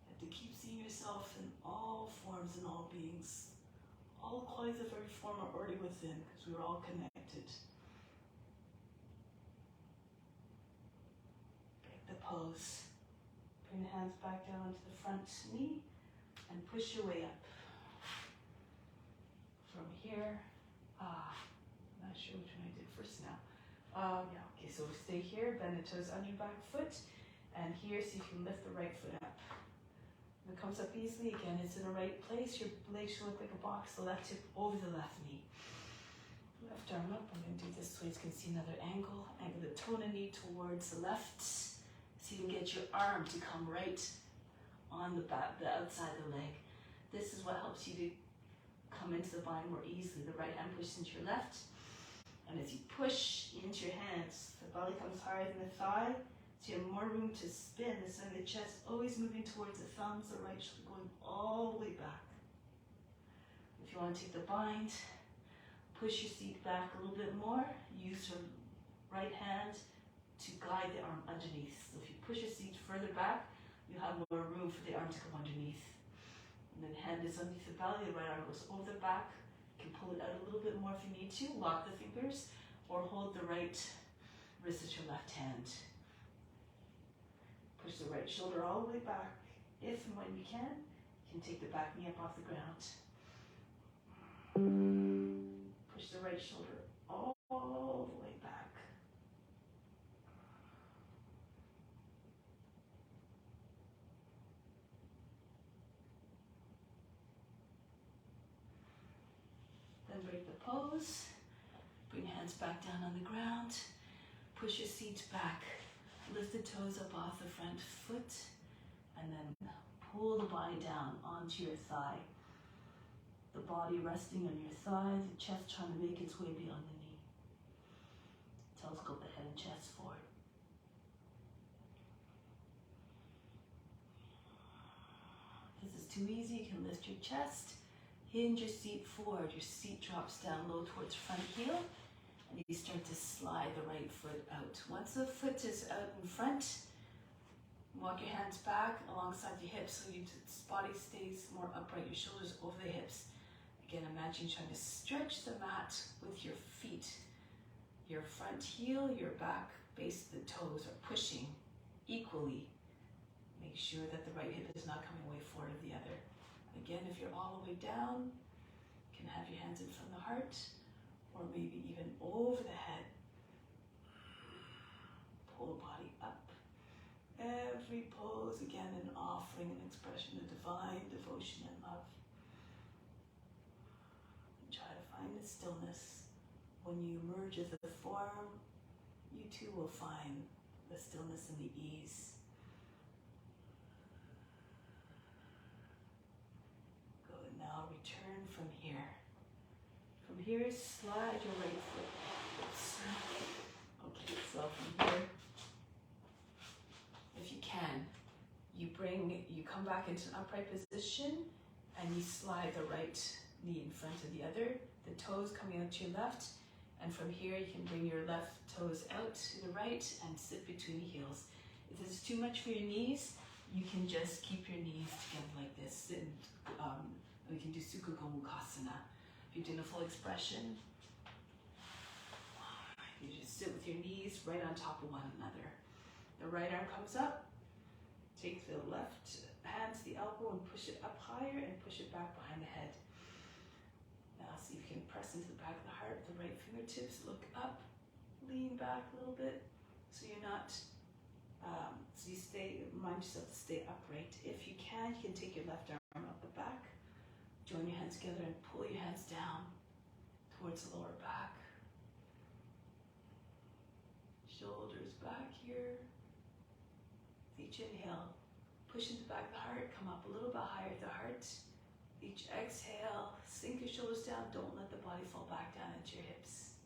You have to keep seeing yourself in all forms and all beings. All qualities of every form are already within, because we're all connected. Break the pose. Bring the hands back down to the front knee and push your way up. From here, I'm not sure which one I did first now. Yeah, okay, so stay here, bend the toes on your back foot, and here, see if you can lift the right foot up. When it comes up easily, again, it's in the right place. Your legs should look like a box, the left hip over the left knee. Left arm up, I'm going to do this so you can see another angle. Angle the toe and knee towards the left, so you can get your arm to come right on the back, the outside of the leg. This is what helps you to come into the bind more easily. The right hand pushes into your left, and as you push into your hands, the belly comes higher than the thigh, so you have more room to spin. The side of the chest always moving towards the thumbs, the right shoulder going all the way back. If you want to take the bind, push your seat back a little bit more. Use your right hand to guide the arm underneath. So if you push your seat further back, you have more room for the arm to come underneath. And then hand is underneath the belly, the right arm goes over the back. You can pull it out a little bit more if you need to. Lock the fingers, or hold the right wrist with your left hand. Push the right shoulder all the way back. If and when you can take the back knee up off the ground. Push the right shoulder all the way back. Then break the pose. Bring your hands back down on the ground. Push your seat back. Lift the toes up off the front foot, and then pull the body down onto your thigh. The body resting on your thigh, the chest trying to make its way beyond the knee. Telescope the head and chest forward. If this is too easy, you can lift your chest, hinge your seat forward. Your seat drops down low towards front heel, and you start to slide the right foot out. Once the foot is out in front, walk your hands back alongside your hips so your body stays more upright, your shoulders over the hips. Again, imagine trying to stretch the mat with your feet. Your front heel, your back base of the toes are pushing equally. Make sure that the right hip is not coming way forward of the other. Again, if you're all the way down, you can have your hands in front of the heart, or maybe even over the head. Pull the body up. Every pose, again, an offering, an expression of divine devotion and love. And try to find the stillness. When you merge with the form, you too will find the stillness and the ease. Good, now return from here. From here, slide your right foot. Okay, so from here, if you can, you come back into an upright position, and you slide the right knee in front of the other, the toes coming out to your left, and from here you can bring your left toes out to the right and sit between the heels. If this is too much for your knees, you can just keep your knees together like this, and we can do Sukha Gomukhasana. If you're doing a full expression, You just sit with your knees right on top of one another. The right arm comes up. Take the left hand to the elbow and push it up higher and push it back behind the head. Now see if you can press into the back of the heart with the right fingertips. Look up, lean back a little bit so you're not, so you remind yourself to stay upright. If you can take your left arm up the back, join your hands together and pull your hands down towards the lower back. Shoulders back here. Each inhale, push into the back of the heart, come up a little bit higher at the heart. Each exhale, sink your shoulders down, don't let the body fall back down into your hips.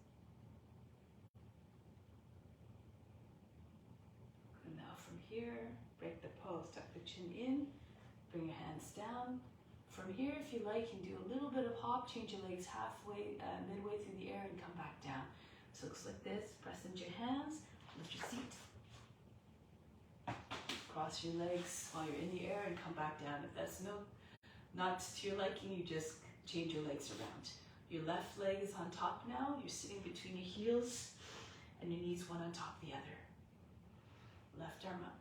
And now from here, break the pose, tuck the chin in, bring your hands down. From here, if you like, you can do a little bit of hop, change your legs halfway, midway through the air and come back down. So it looks like this, press into your hands, lift your seat. Cross your legs while you're in the air and come back down. If that's not to your liking, you just change your legs around. Your left leg is on top now. You're sitting between your heels and your knees one on top of the other. Left arm up.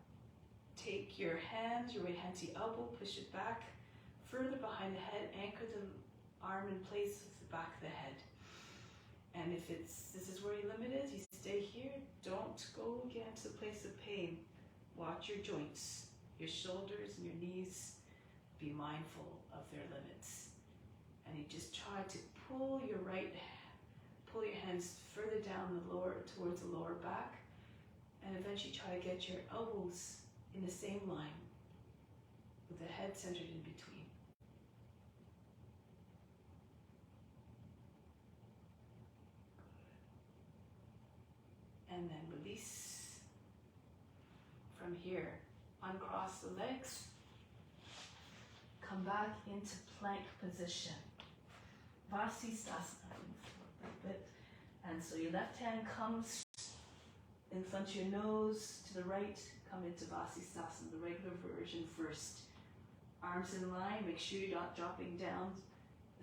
Take your hands, your right hand to the elbow, push it back further behind the head. Anchor the arm in place with the back of the head. And if this is where your limit is, you stay here. Don't go again to the place of pain. Watch your joints, your shoulders and your knees. Be mindful of their limits. And you just try to pull your hands further down towards the lower back. And eventually try to get your elbows in the same line with the head centered in between. And then release. From here, uncross the legs, come back into plank position. Vasisthasana, a bit. And so your left hand comes in front of your nose to the right, come into Vasisthasana, the regular version first. Arms in line, make sure you're not dropping down,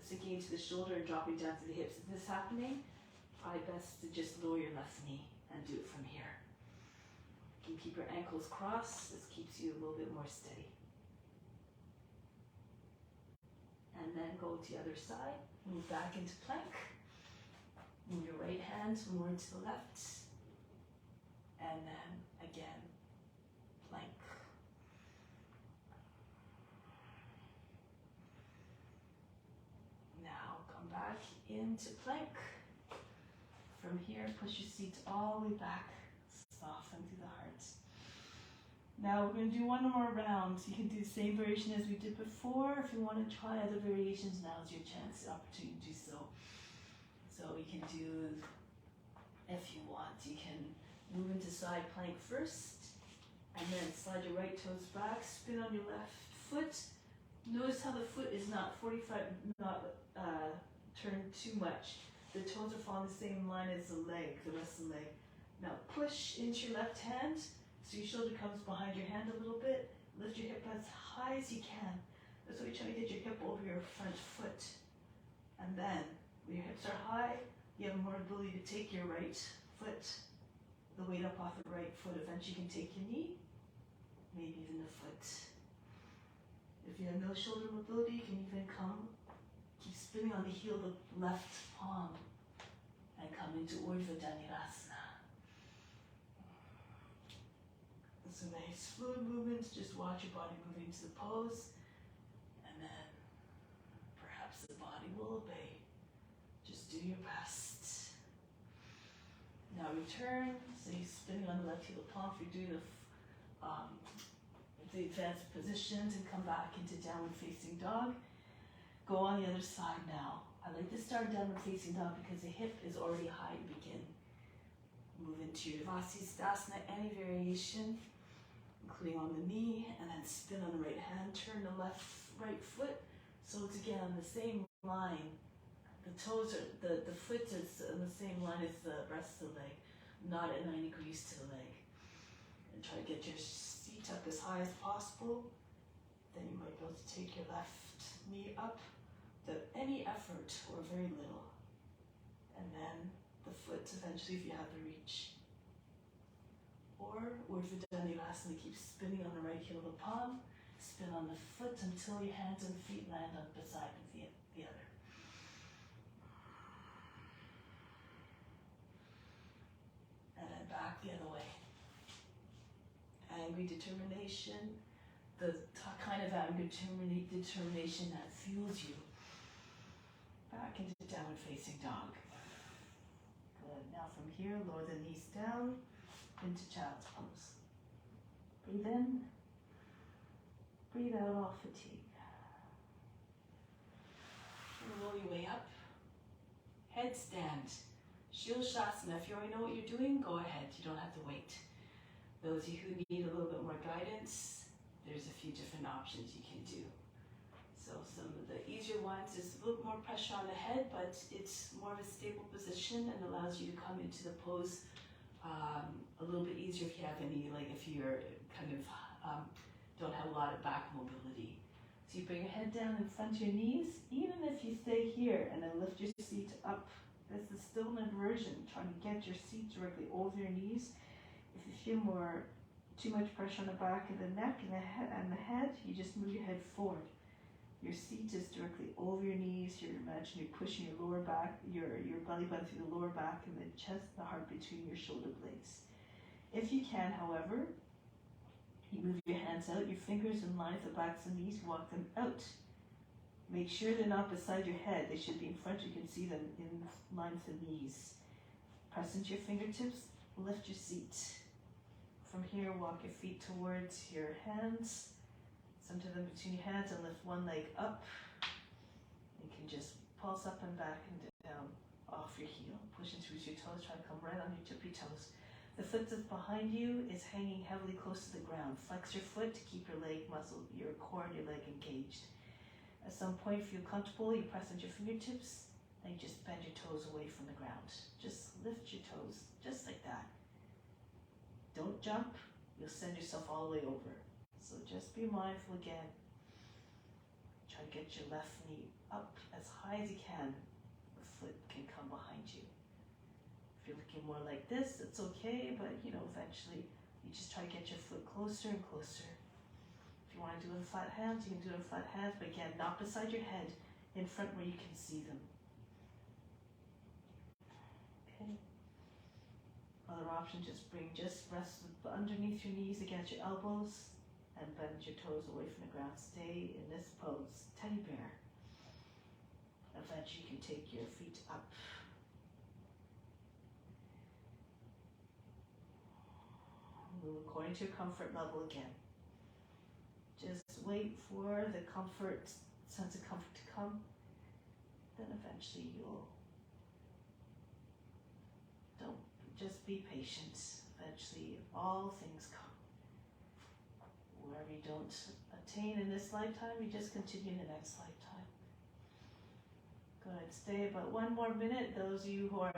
sinking into the shoulder and dropping down to the hips. If this is happening, probably best to just lower your left knee and do it from here. You can keep your ankles crossed. This keeps you a little bit more steady. And then go to the other side. Move back into plank. Move your right hand more to the left. And then again, plank. Now come back into plank. From here, push your seat all the way back. Soften through the heart. Now we're going to do one more round. You can do the same variation as we did before. If you want to try other variations, now is your chance, the opportunity to do so. So you can do, if you want, you can move into side plank first, and then slide your right toes back, spin on your left foot. Notice how the foot is not turned too much. The toes are following the same line as the leg, the rest of the leg. Now push into your left hand, so your shoulder comes behind your hand a little bit. Lift your hip as high as you can. That's why you're trying to get your hip over your front foot. And then, when your hips are high, you have more ability to take your right foot, the weight up off the right foot. Eventually you can take your knee, maybe even the foot. If you have no shoulder mobility, you can even keep spinning on the heel of the left palm and come into Urdhva Dhanurasana. It's a nice fluid movement. Just watch your body move into the pose, and then perhaps the body will obey. Just do your best. Now return. So you're spinning on the left heel of palm. If you're doing the advanced positions, and come back into downward facing dog. Go on the other side now. I like to start downward facing dog because the hip is already high to begin. Move into your Vasisthasana, any variation, including on the knee, and then spin on the right hand, turn the right foot, so it's again on the same line. The toes are, the foot is on the same line as the rest of the leg, not at 90 degrees to the leg. And try to get your seat up as high as possible. Then you might be able to take your left knee up without any effort or very little. And then the foot eventually if you have the reach. Or Urdhva keep spinning on the right heel of the palm, spin on the foot until your hands and feet land on beside the other. And then back the other way. Angry determination, the kind of angry determination that fuels you. Back into downward facing dog. Good. Now from here, lower the knees down into child's pose. Breathe in. Breathe out all fatigue. And roll your way up. Headstand. Shilshasana. If you already know what you're doing, go ahead. You don't have to wait. Those of you who need a little bit more guidance, there's a few different options you can do. So some of the easier ones is a little more pressure on the head, but it's more of a stable position and allows you to come into the pose a little bit easier if you have any, like if you're kind of don't have a lot of back mobility. So you bring your head down in front of your knees, even if you stay here and then lift your seat up. This is still an inversion, trying to get your seat directly over your knees. If you feel too much pressure on the back of the neck and the head, you just move your head forward. Your seat is directly over your knees. Imagine you're pushing your lower back, your belly button through the lower back and the chest, the heart between your shoulder blades. If you can, however, you move your hands out, your fingers in line with the backs of the knees, walk them out. Make sure they're not beside your head. They should be in front. You can see them in line with the knees. Press into your fingertips, lift your seat. From here, walk your feet towards your hands. Some to them between your hands and lift one leg up. You can just pulse up and back and down off your heel. Push into your toes, try to come right on your tippy toes. The foot that's behind you is hanging heavily close to the ground. Flex your foot to keep your leg muscle, your core and your leg engaged. At some point, if you feel comfortable, you press into your fingertips and you just bend your toes away from the ground. Just lift your toes, just like that. Don't jump, you'll send yourself all the way over. So just be mindful again. Try to get your left knee up as high as you can. The foot can come behind you. If you're looking more like this, it's okay, but eventually you just try to get your foot closer and closer. If you want to do it in flat hands, you can do it in flat hands, but again, not beside your head, in front where you can see them. Okay. Other option, just rest underneath your knees against your elbows and bend your toes away from the ground. Stay in this pose, teddy bear. Eventually you can take your feet up. Move according to your comfort level again. Just wait for the sense of comfort to come. Then eventually don't just be patient. Eventually all things come. Wherever you don't attain in this lifetime, you just continue in the next lifetime. Good. Stay about 1 more minute. Those of you who are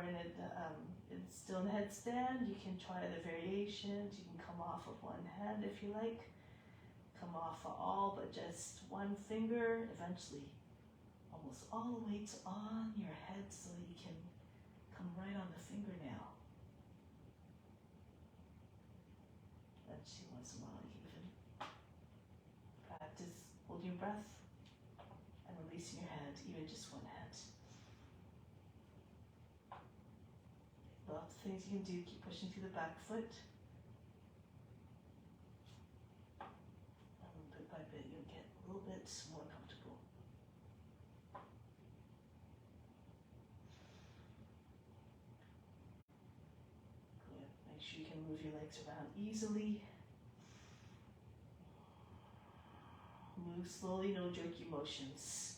still in headstand, you can try the variations. You can come off of one hand if you like. Come off of all, but just one finger. Eventually, almost all the weight's on your head so you can come right on the fingernail. Eventually, once in a while, you can practice holding your breath and releasing your hand, even just one hand. Lots of things you can do. Keep pushing through the back foot. And bit by bit, you'll get a little bit more comfortable. Good. Make sure you can move your legs around easily. Move slowly, no jerky motions.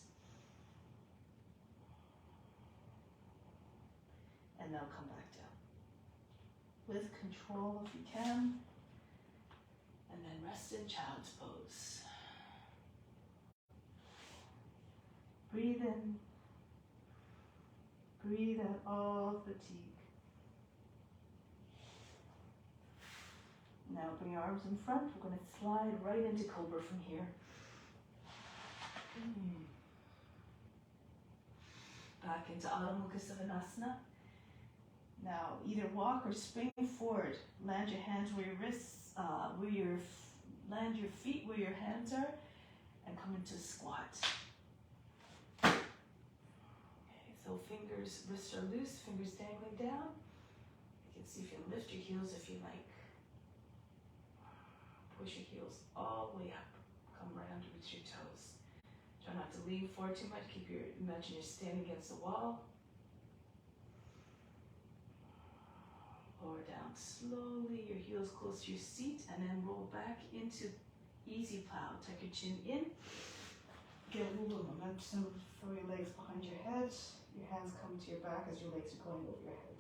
And now come back down. With control if you can. And then rest in child's pose. Breathe in. Breathe out all fatigue. Now bring your arms in front. We're going to slide right into Cobra from here. Back into Adho Mukha Savasana. Now, either walk or spring forward. Land your hands where your wrists, land your feet where your hands are, and come into squat. Okay, so fingers, wrists are loose, fingers dangling down. You can see if you lift your heels if you like. Push your heels all the way up. Come right under with your toes. Try not to lean forward too much. Imagine you're standing against the wall. Lower down slowly, your heels close to your seat, and then roll back into easy plow. Tuck your chin in. Get a little momentum, throw your legs behind your head. Your hands come to your back as your legs are going over your head.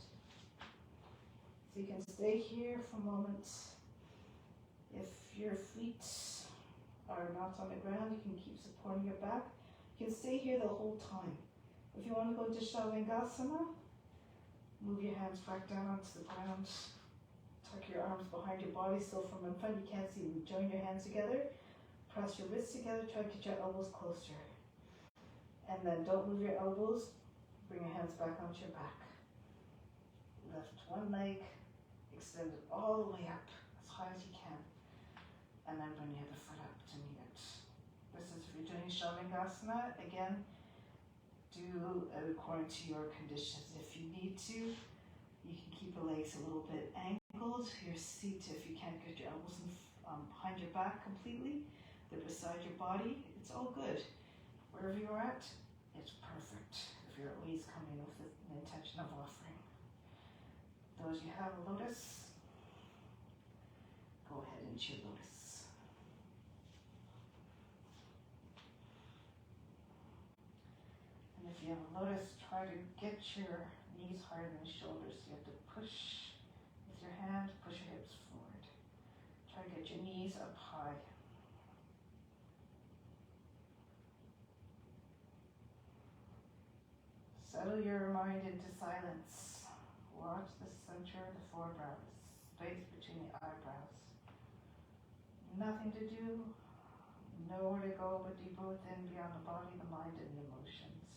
So you can stay here for a moment. If your feet are not on the ground, you can keep supporting your back. You can stay here the whole time. If you want to go to Shavasana, move your hands back down onto the ground. Tuck your arms behind your body, still from in front. You can't see them. Join your hands together. Press your wrists together. Try to get your elbows closer. And then don't move your elbows. Bring your hands back onto your back. Lift one leg. Extend it all the way up as high as you can. And then bring your other foot up to meet it. This is if you're doing Shavasana. Again, do it according to your conditions. If you need to, you can keep your legs a little bit angled. Your seat, if you can't get your elbows behind your back completely, they're beside your body. It's all good. Wherever you're at, it's perfect. If you're always coming with an intention of offering. Those you have a lotus, go ahead into your lotus. If you have a lotus, try to get your knees higher than your shoulders. You have to push with your hand, push your hips forward. Try to get your knees up high. Settle your mind into silence. Watch the center of the forebrows, space between the eyebrows. Nothing to do, nowhere to go but deeper within, beyond the body, the mind, and the emotions.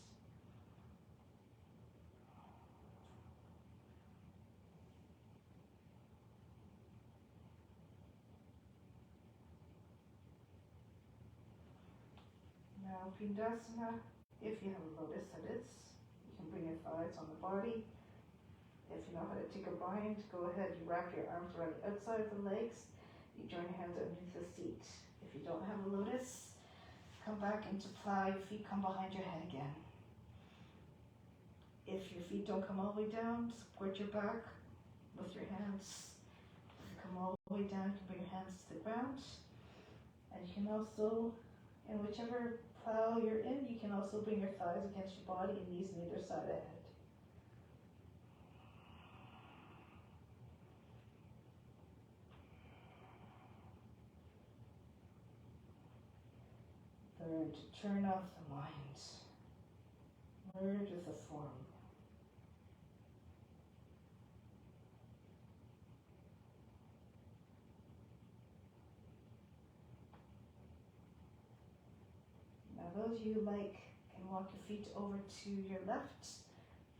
Now, Pindasana, if you have a lotus, that is, you can bring your thighs on the body. If you know how to take a bind, go ahead, you wrap your arms around the outside of the legs, you join your hands underneath the seat. If you don't have a lotus, come back into plow, your feet come behind your head again. If your feet don't come all the way down, support your back with your hands. If you come all the way down, you can bring your hands to the ground. And you can also, in whichever plow you're in, you can also bring your thighs against your body and knees on either side of the head. Learn to turn off the mind. Merge with the form. Now those of you who can walk your feet over to your left.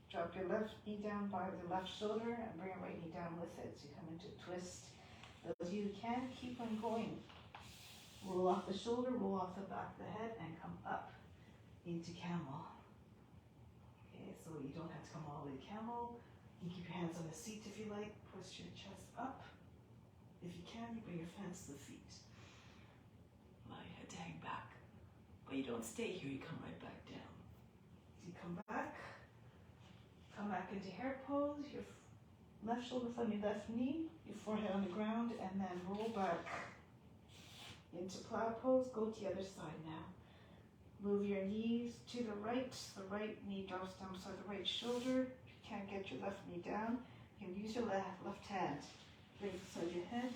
Drop your left knee down by the left shoulder and bring your right knee down with it. So you come into a twist. Those of you who can, keep on going. Roll off the shoulder, roll off the back of the head, and come up into camel. Okay, so you don't have to come all the way to camel. You can keep your hands on the seat if you like. Push your chest up. If you can, you bring your hands to the feet. Allow your head to hang back. But you don't stay here, you come right back down. So you come back into hare pose, your left shoulder from your left knee, your forehead on the ground, and then roll back into plow pose. Go to the other side now. Move your knees to the right knee drops down beside the right shoulder. If you can't get your left knee down, you can use your left hand. Bring it beside your head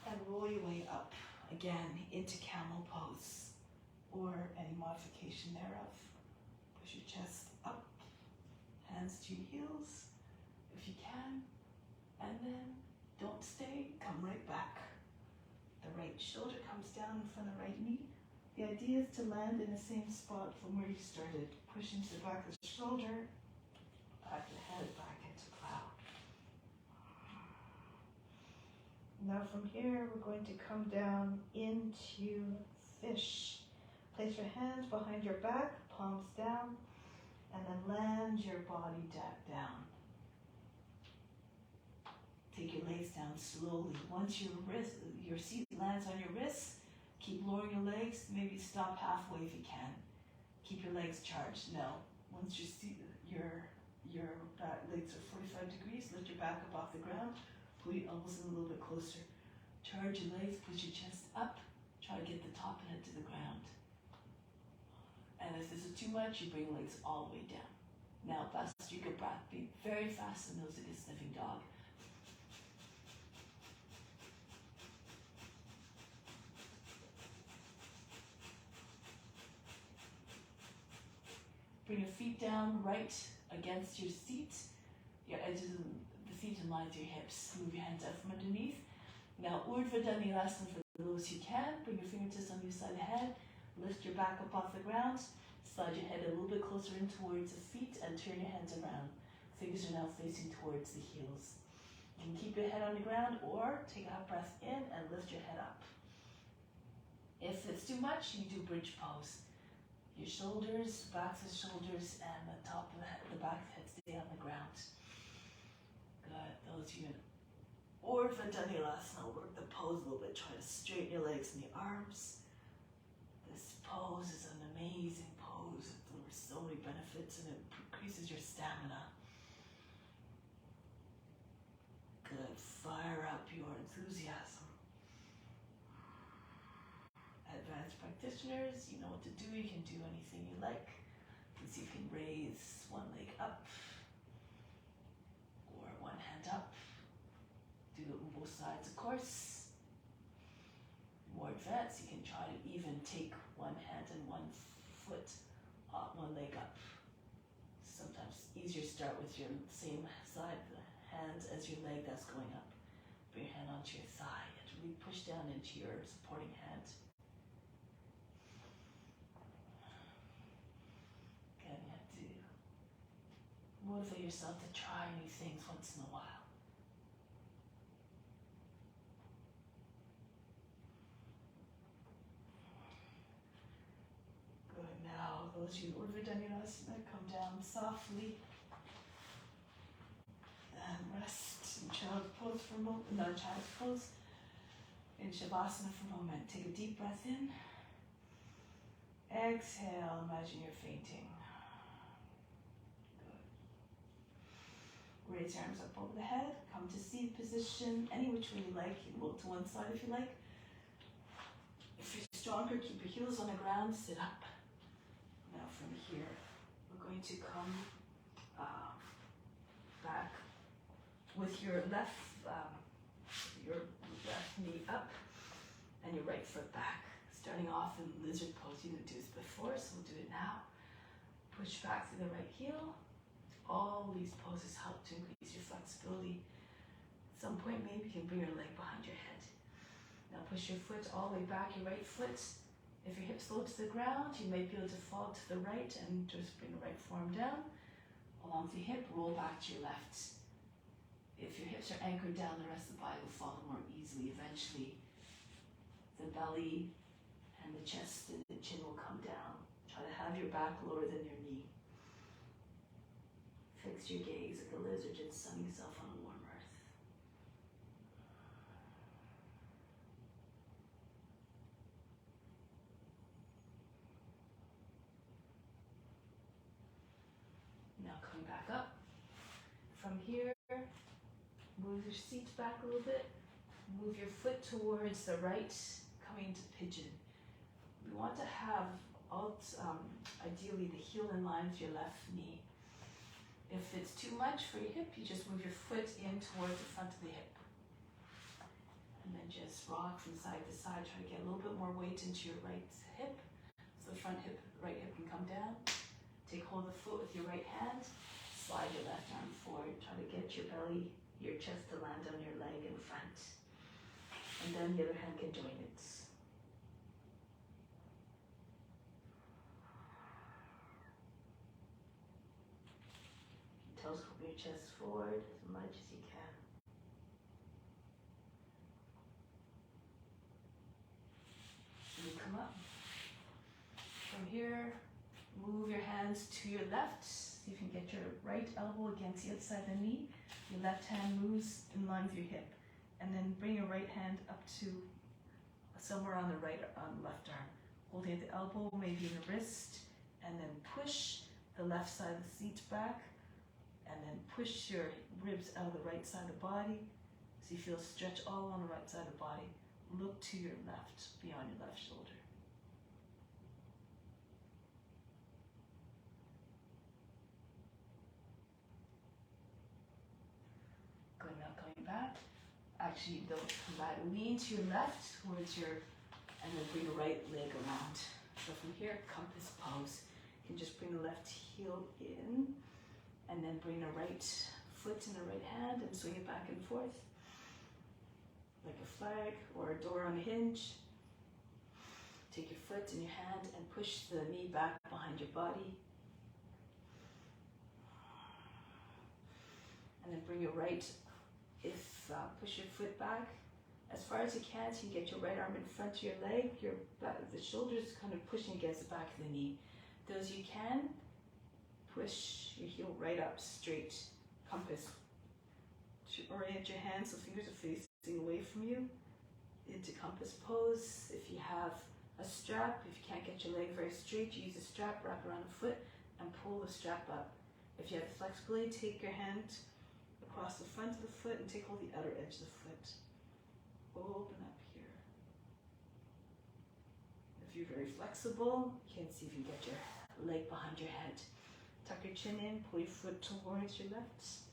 and roll your way up again into camel pose or any modification thereof. Push your chest up, hands to your heels if you can, and then don't stay, come right back. The right shoulder comes down from the right knee. The idea is to land in the same spot from where you started. Push into the back of the shoulder, back of the head, back into plow. Now from here, we're going to come down into fish. Place your hands behind your back, palms down, and then land your body down. Take your legs down slowly. Once your seat lands on your wrists, keep lowering your legs. Maybe stop halfway if you can. Keep your legs charged. Now, once your back legs are 45 degrees, lift your back up off the ground. Pull your elbows in a little bit closer. Charge your legs, push your chest up. Try to get the top head to the ground. And if this is too much, you bring your legs all the way down. Now, fast as you can breath. Be very fast and nose like a sniffing dog. Bring your feet down right against your seat. Your edges of the feet in line with your hips. Move your hands out from underneath. Now, Urdhva Dhanurasana for those who can. Bring your fingertips on your side of the head. Lift your back up off the ground. Slide your head a little bit closer in towards the feet and turn your hands around. Fingers are now facing towards the heels. You can keep your head on the ground or take a breath in and lift your head up. If it's too much, you do bridge pose. Your shoulders, backs of shoulders, and the top of the head, the back of the head stay on the ground. Good. Those of you in Urdhva Dhanurasana, work the pose a little bit. Try to straighten your legs and the arms. This pose is an amazing pose. It delivers so many benefits and it increases your stamina. Good. Fire up your enthusiasm. Advanced practitioners, you know what to do. You can do anything you like. You can see if you can raise one leg up or one hand up. Do it on both sides, of course. More advanced, you can try to even take one hand and one foot up, one leg up. Sometimes easier to start with your same side of the hand as your leg that's going up. Bring your hand onto your thigh and really push down into your supporting hand. Again, you have to motivate yourself to try new things once in a while. Good. Now, those of you who Urdhva Dhanurasana, come down softly and rest in child's pose for a moment. No, child's pose. In Shavasana for a moment. Take a deep breath in. Exhale. Imagine you're fainting. Good. Raise your arms up over the head. Come to seated position. Any which way you like. You can move to one side if you like. If you're stronger, keep your heels on the ground. Sit up. Now from here, we're going to come back with your left knee up and your right foot back. Starting off in lizard pose. You didn't do this before, so we'll do it now. Push back through the right heel. All these poses help to increase your flexibility. At some point, maybe you can bring your leg behind your head. Now push your foot all the way back, your right foot. If your hips low to the ground, you might be able to fall to the right and just bring the right forearm down. Along the hip, roll back to your left. If your hips are anchored down, the rest of the body will follow more easily. Eventually, the belly and the chest and the chin will come down. Try to have your back lower than your knee. Fix your gaze like a lizard just sunning yourself on a warm earth. Now coming back up. From here, move your seat back a little bit. Move your foot towards the right, coming to pigeon. We want to have, ideally, the heel in line with your left knee. If it's too much for your hip, you just move your foot in towards the front of the hip. And then just rock from side to side. Try to get a little bit more weight into your right hip. So the right hip can come down. Take hold of the foot with your right hand. Slide your left arm forward. Try to get your belly, your chest to land on your leg in front. And then the other hand can join it. Telescope your chest forward as much as you can. Move your hands to your left. See if you can get your right elbow against the outside of the knee. Your left hand moves in line with your hip. And then bring your right hand up to somewhere on the left arm. Holding the elbow, maybe in the wrist. And then push the left side of the seat back. And then push your ribs out of the right side of the body. So you feel stretch all on the right side of the body. Look to your left, beyond your left shoulder. Good, now coming back. Actually, don't come back. Lean to your left towards your, and then bring the right leg around. So from here, compass pose. You can just bring the left heel in, and then bring the right foot in the right hand and swing it back and forth. Like a flag or a door on a hinge. Take your foot in your hand and push the knee back behind your body. And then bring your right, push your foot back as far as you can so you can get your right arm in front of your leg. Your the shoulders kind of pushing against the back of the knee. Those you can, push your heel right up, straight, compass. Orient your hands so fingers are facing away from you into compass pose. If you have a strap, if you can't get your leg very straight, you use a strap, wrap around the foot and pull the strap up. If you have the flexibility, take your hand across the front of the foot and take hold of the outer edge of the foot. Open up here. If you're very flexible, you can see if you can get your leg behind your head. Tuck your chin in, pull your foot towards your left.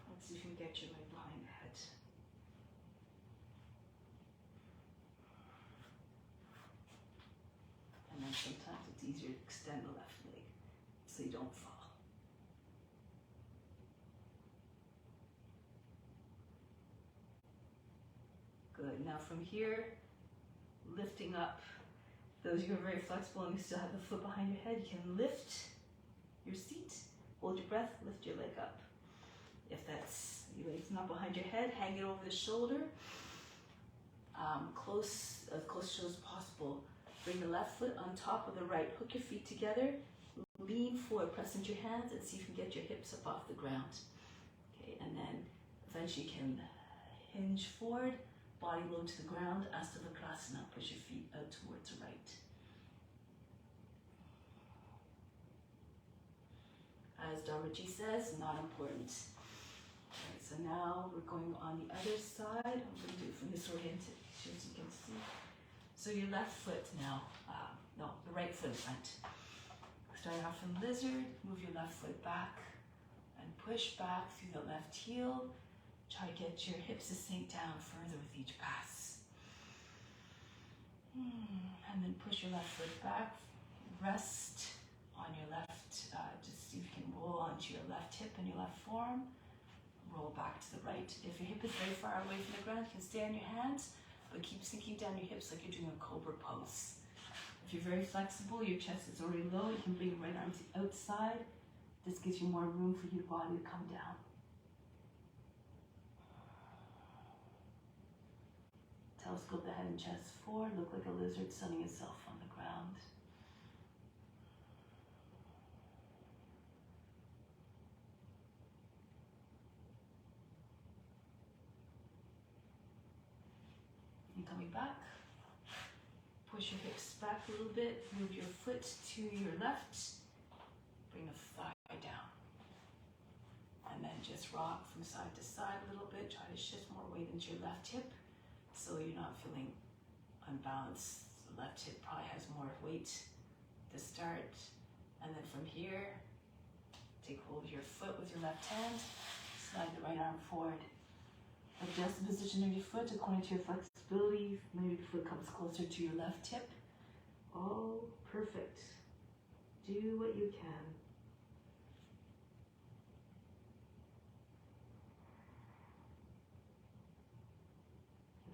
Let's see if you can get your leg behind your head. And then sometimes it's easier to extend the left leg so you don't fall. Good. Now from here, lifting up. Those who are very flexible and you still have the foot behind your head, you can lift your seat, hold your breath, lift your leg up. If that's your leg's not behind your head, hang it over the shoulder, as close as possible. Bring the left foot on top of the right. Hook your feet together, lean forward, press into your hands, and see if you can get your hips up off the ground. Okay, and then eventually you can hinge forward, body low to the ground, Asta Vakrasana. Push your feet out towards the right. As Dharmaji says, not important. Alright, so now we're going on the other side. I'm going to do it from this orientation so you can see. So your left foot now, the right foot in front. Starting off from lizard, move your left foot back and push back through the left heel. Try to get your hips to sink down further with each pass. And then push your left foot back. Rest on your left, just see if you can roll onto your left hip and your left forearm. Roll back to the right. If your hip is very far away from the ground, you can stay on your hands, but keep sinking down your hips like you're doing a cobra pose. If you're very flexible, your chest is already low, you can bring your right arm to the outside. This gives you more room for your body to come down. Telescope the head and chest forward, look like a lizard sunning itself on the ground. And coming back, push your hips back a little bit, move your foot to your left, bring the thigh down. And then just rock from side to side a little bit, try to shift more weight into your left hip so you're not feeling unbalanced. The left hip probably has more weight to start. And then from here, take hold of your foot with your left hand, slide the right arm forward. Adjust the position of your foot according to your flexibility. Maybe the foot comes closer to your left hip. Oh, perfect. Do what you can.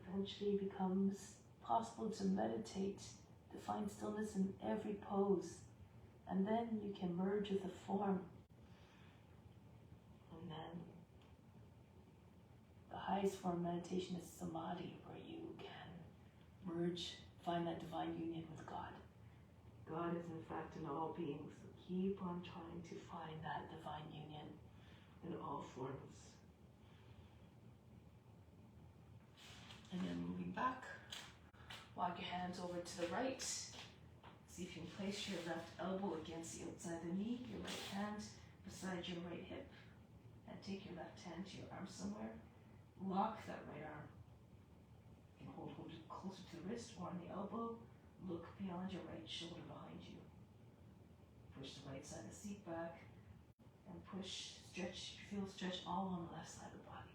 Eventually it becomes possible to meditate, to find stillness in every pose. And then you can merge with the form. And then the highest form of meditation is samadhi, where you can merge, find that divine union with God. God is in fact in all beings. So keep on trying to find that divine union in all forms. And then moving back, walk your hands over to the right. See if you can place your left elbow against the outside of the knee, your right hand beside your right hip, and take your left hand to your arm somewhere. Lock that right arm. You can hold it closer to the wrist or on the elbow. Look beyond your right shoulder behind you. Push the right side of the seat back and push, stretch, feel stretch all on the left side of the body.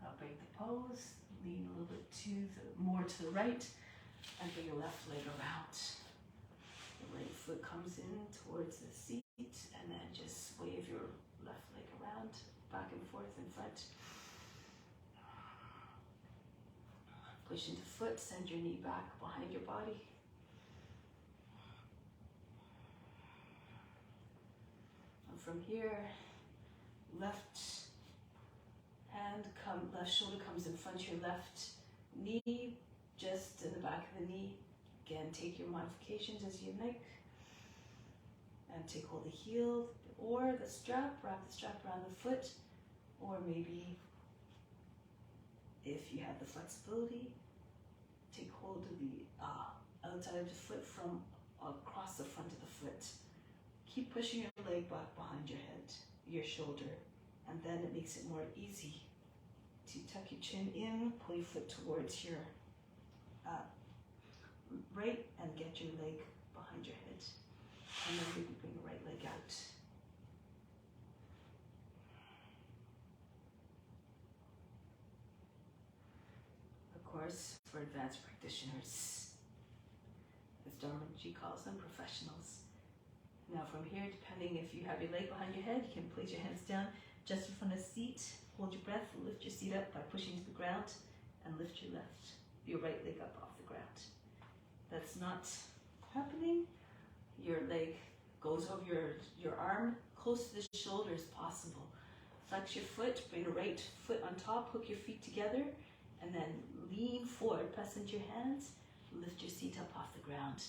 Now break the pose, lean a little bit more to the right, and bring your left leg around. The right foot comes in towards the seat, and then just wave your left leg around, back and forth in front. Push into foot, send your knee back behind your body. And from here, left shoulder comes in front of your left knee, just in the back of the knee. Again, take your modifications as you like. And take hold of the heel or the strap, wrap the strap around the foot, or maybe if you have the flexibility, take hold of the outside of the foot from across the front of the foot. Keep pushing your leg back behind your head, your shoulder, and then it makes it more easy to tuck your chin in, pull your foot towards your right, and get your leg behind your head. And then maybe bring the right leg out. Of course, for advanced practitioners, as Dharma Yoga calls them, professionals. Now from here, depending if you have your leg behind your head, you can place your hands down just in front of the seat. Hold your breath, lift your seat up by pushing to the ground, and lift your right leg up off the ground. That's not happening. Your leg goes over your arm close to the shoulder as possible. Flex your foot, bring the right foot on top, hook your feet together, and then lean forward, press into your hands, lift your seat up off the ground.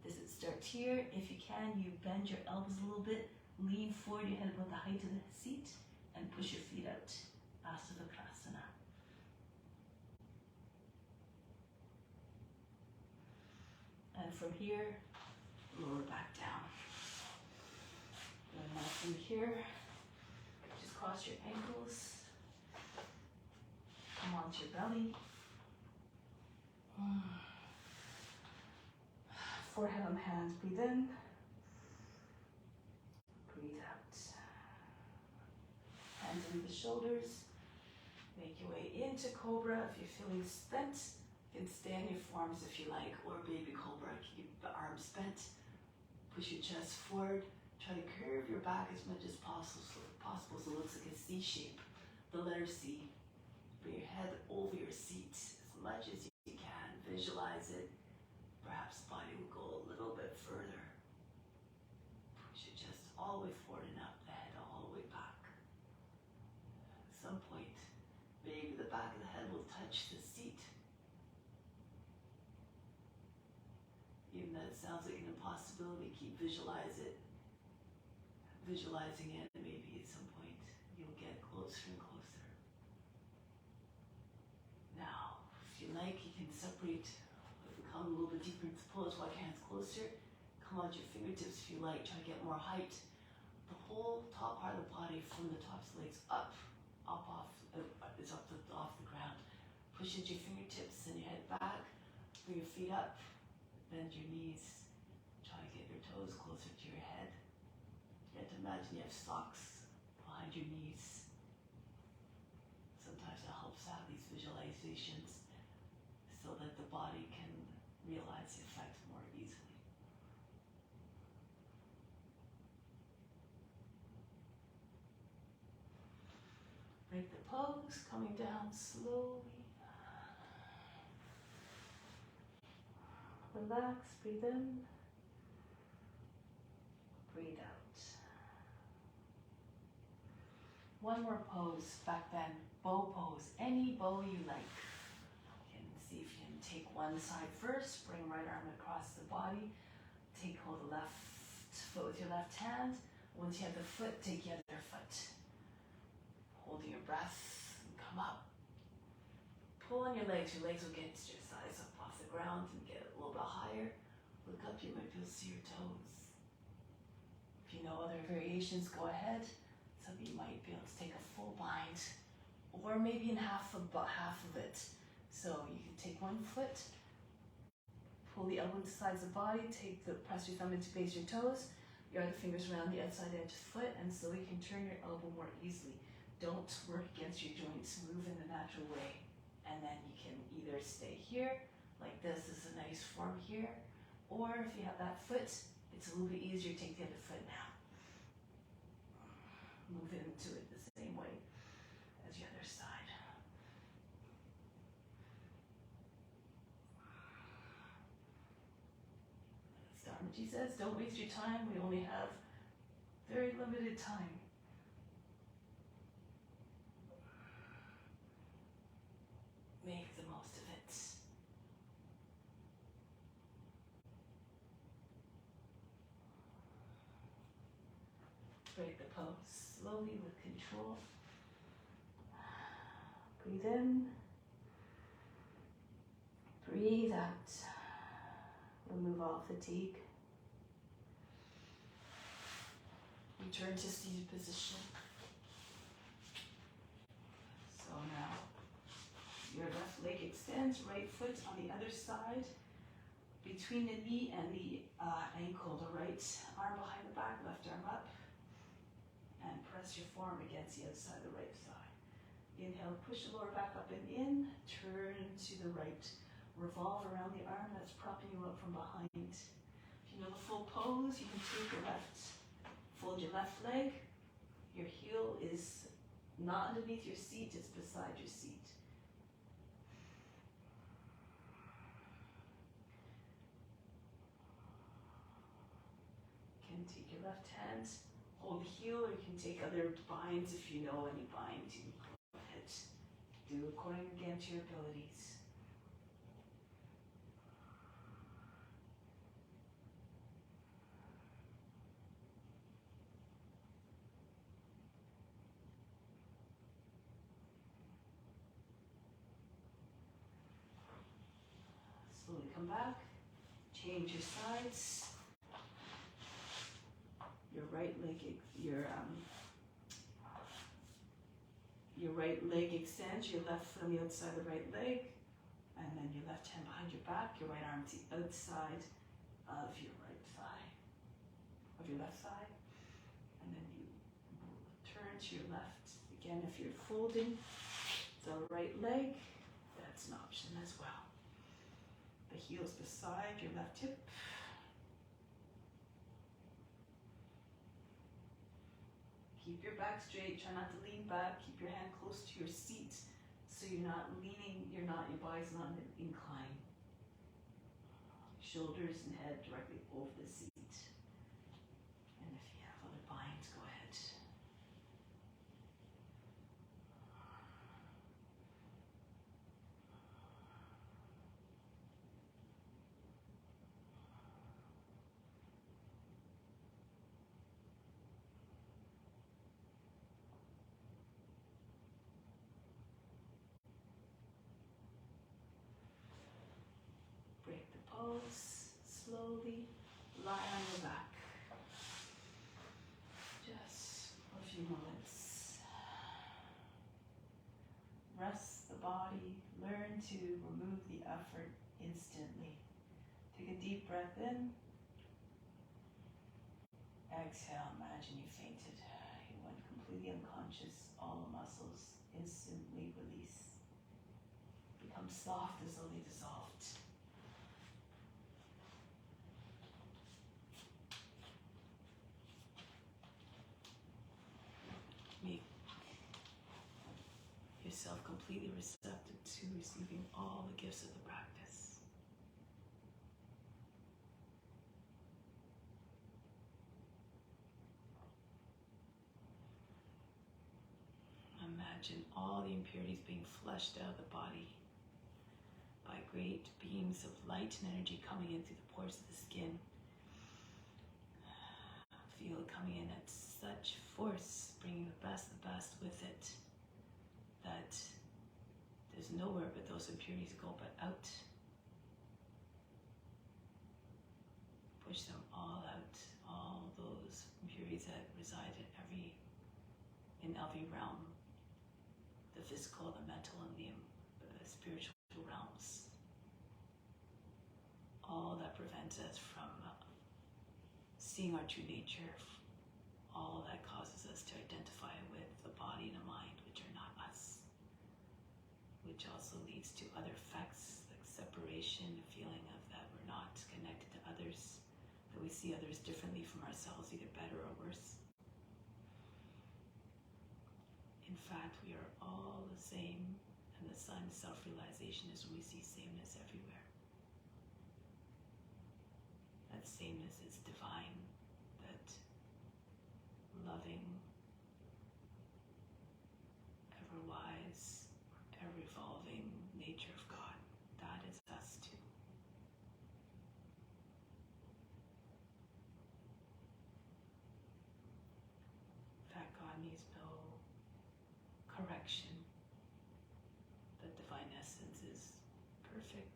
Does it start here? If you can, you bend your elbows a little bit, lean forward, your head about the height of the seat, and push your feet out. Asavakasana. And from here, lower back down. And now from here, just cross your ankles. Come onto your belly. Forehead on hands, breathe in. Breathe out. Hands under the shoulders. Make your way into Cobra. If you're feeling spent, you can stay on your forearms if you like, or Baby Cobra. Keep the arms bent. Push your chest forward. Try to curve your back as much as possible so it looks like a C shape. The letter C. Bring your head over your seat as much as you can. Visualize it. Perhaps the body will go a little bit further. Push your chest all the way forward and up, the head all the way back. At some point, maybe the back of the head will touch the seat. Even though it sounds like an impossibility, keep visualizing it. And maybe at some point, you'll get closer and closer. Now, if you like, you can separate. Come a little bit deeper into pose, walk your hands closer. Come onto your fingertips if you like, try to get more height. The whole top part of the body from the tops of the legs off the ground. Push into your fingertips and your head back. Bring your feet up, bend your knees. Try to get your toes closer to your head. You have to imagine you have socks behind your knees. Sometimes it helps out these visualizations so that the body can realize the effect more easily. Break the pose, coming down slowly. Relax, breathe in, breathe out. One more pose back then, bow pose, any bow you like. You can see if you can take one side first, bring right arm across the body, hold the left foot with your left hand. Once you have the foot, take the other foot. Holding your breath, and come up. Pull on your legs will get your thighs up off the ground and get a little bit higher. Look up, you might be able to see your toes. If you know other variations, go ahead. Some of you might be able to take a full bind, or maybe in half of it. So you can take one foot, pull the elbow to the sides of the body, press your thumb into base your toes, your other fingers around the outside edge of the foot, and so you can turn your elbow more easily. Don't work against your joints, move in the natural way. And then you can either stay here, like this is a nice form here, or if you have that foot, it's a little bit easier, take the other foot now. Move into it the same way as the other side. As Dharmaji says, don't waste your time, we only have very limited time. Make the most of it. Break the pose slowly with control. Breathe in. Breathe out. Remove all fatigue. Return to seated position. So now your left leg extends, right foot on the other side, between the knee and the ankle, the right arm behind the back, left arm up, and press your forearm against the other side of the right thigh. Inhale, push the lower back up and in, turn to the right. Revolve around the arm that's propping you up from behind. If you know the full pose, you can take your left, fold your left leg. Your heel is not underneath your seat, it's beside your seat. Take your left hand, hold the heel, or you can take other binds if you know any binds. You can go ahead. Do according again to your abilities. Slowly come back. Change your sides. Your right leg extends, your left foot on the outside of the right leg, and then your left hand behind your back, your right arm to the outside of your right thigh, of your left thigh, and then you turn to your left. Again, if you're folding the right leg, that's an option as well. The heel's beside your left hip. Keep your back straight, try not to lean back, keep your hand close to your seat so you're not leaning, your body's not in an incline. Shoulders and head directly over the seat. And if you have other binds, go ahead. Break the pose, slowly lie on your back. Just for a few moments. Rest the body, learn to remove the effort instantly. Take a deep breath in. Exhale, imagine you fainted. You went completely unconscious, all the muscles instantly release. Become soft as though they dissolved. Make yourself completely receptive to receiving all the gifts of the practice. imagine all the impurities being flushed out of the body by great beams of light and energy coming in through the pores of the skin. Feel it coming in at such force, bringing the best with it, that there's nowhere but those impurities go but out. Push them all out, all those impurities that reside in every realm, the physical, the mental, and the spiritual realms. All that prevents us from seeing our true nature, all that causes us to identify with the body and the mind, which are not us, which also leads to other effects like separation, a feeling of that we're not connected to others, that we see others differently from ourselves, either better or worse. In fact, we are all the same, and the Sun's self-realization is when we see sameness everywhere. That sameness is divine, that loving, ever-wise, ever-evolving nature of God. That is us too. In fact, God needs no correction. The divine essence is perfect.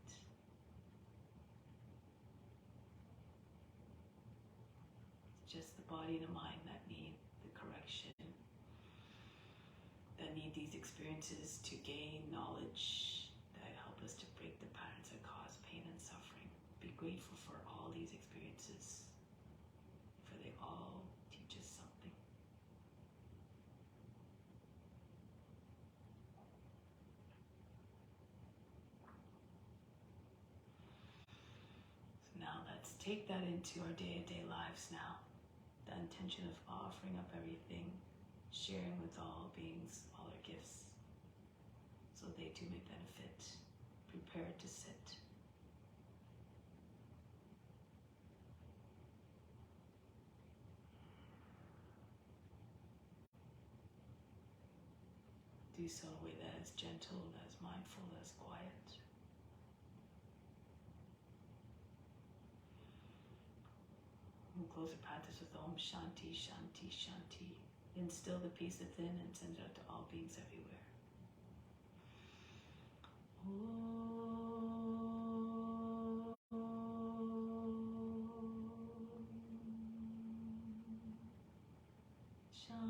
It's just the body and the mind that need the correction, that need these experiences to gain knowledge that help us to break the patterns that cause pain and suffering. Be grateful for all these experiences, for they all teach us something. So now let's take that into our day-to-day lives now. The intention of offering up everything, sharing with all beings, all our gifts, so they too may benefit. Prepare to sit. Do so in a way that is gentle, that is mindful, that is quiet. We'll close the practice with Om Shanti, Shanti, Shanti. Instill the peace within and send it out to all beings everywhere.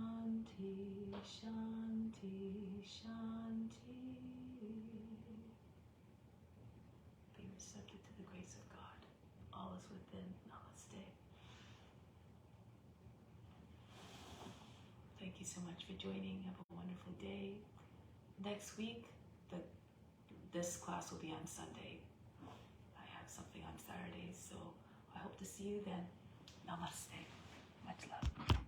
Shanti, Shanti, Shanti. Be receptive to the grace of God. All is within. Namaste. Thank you so much for joining. Have a wonderful day. Next week, this class will be on Sunday. I have something on Saturday, so I hope to see you then. Namaste. Much love.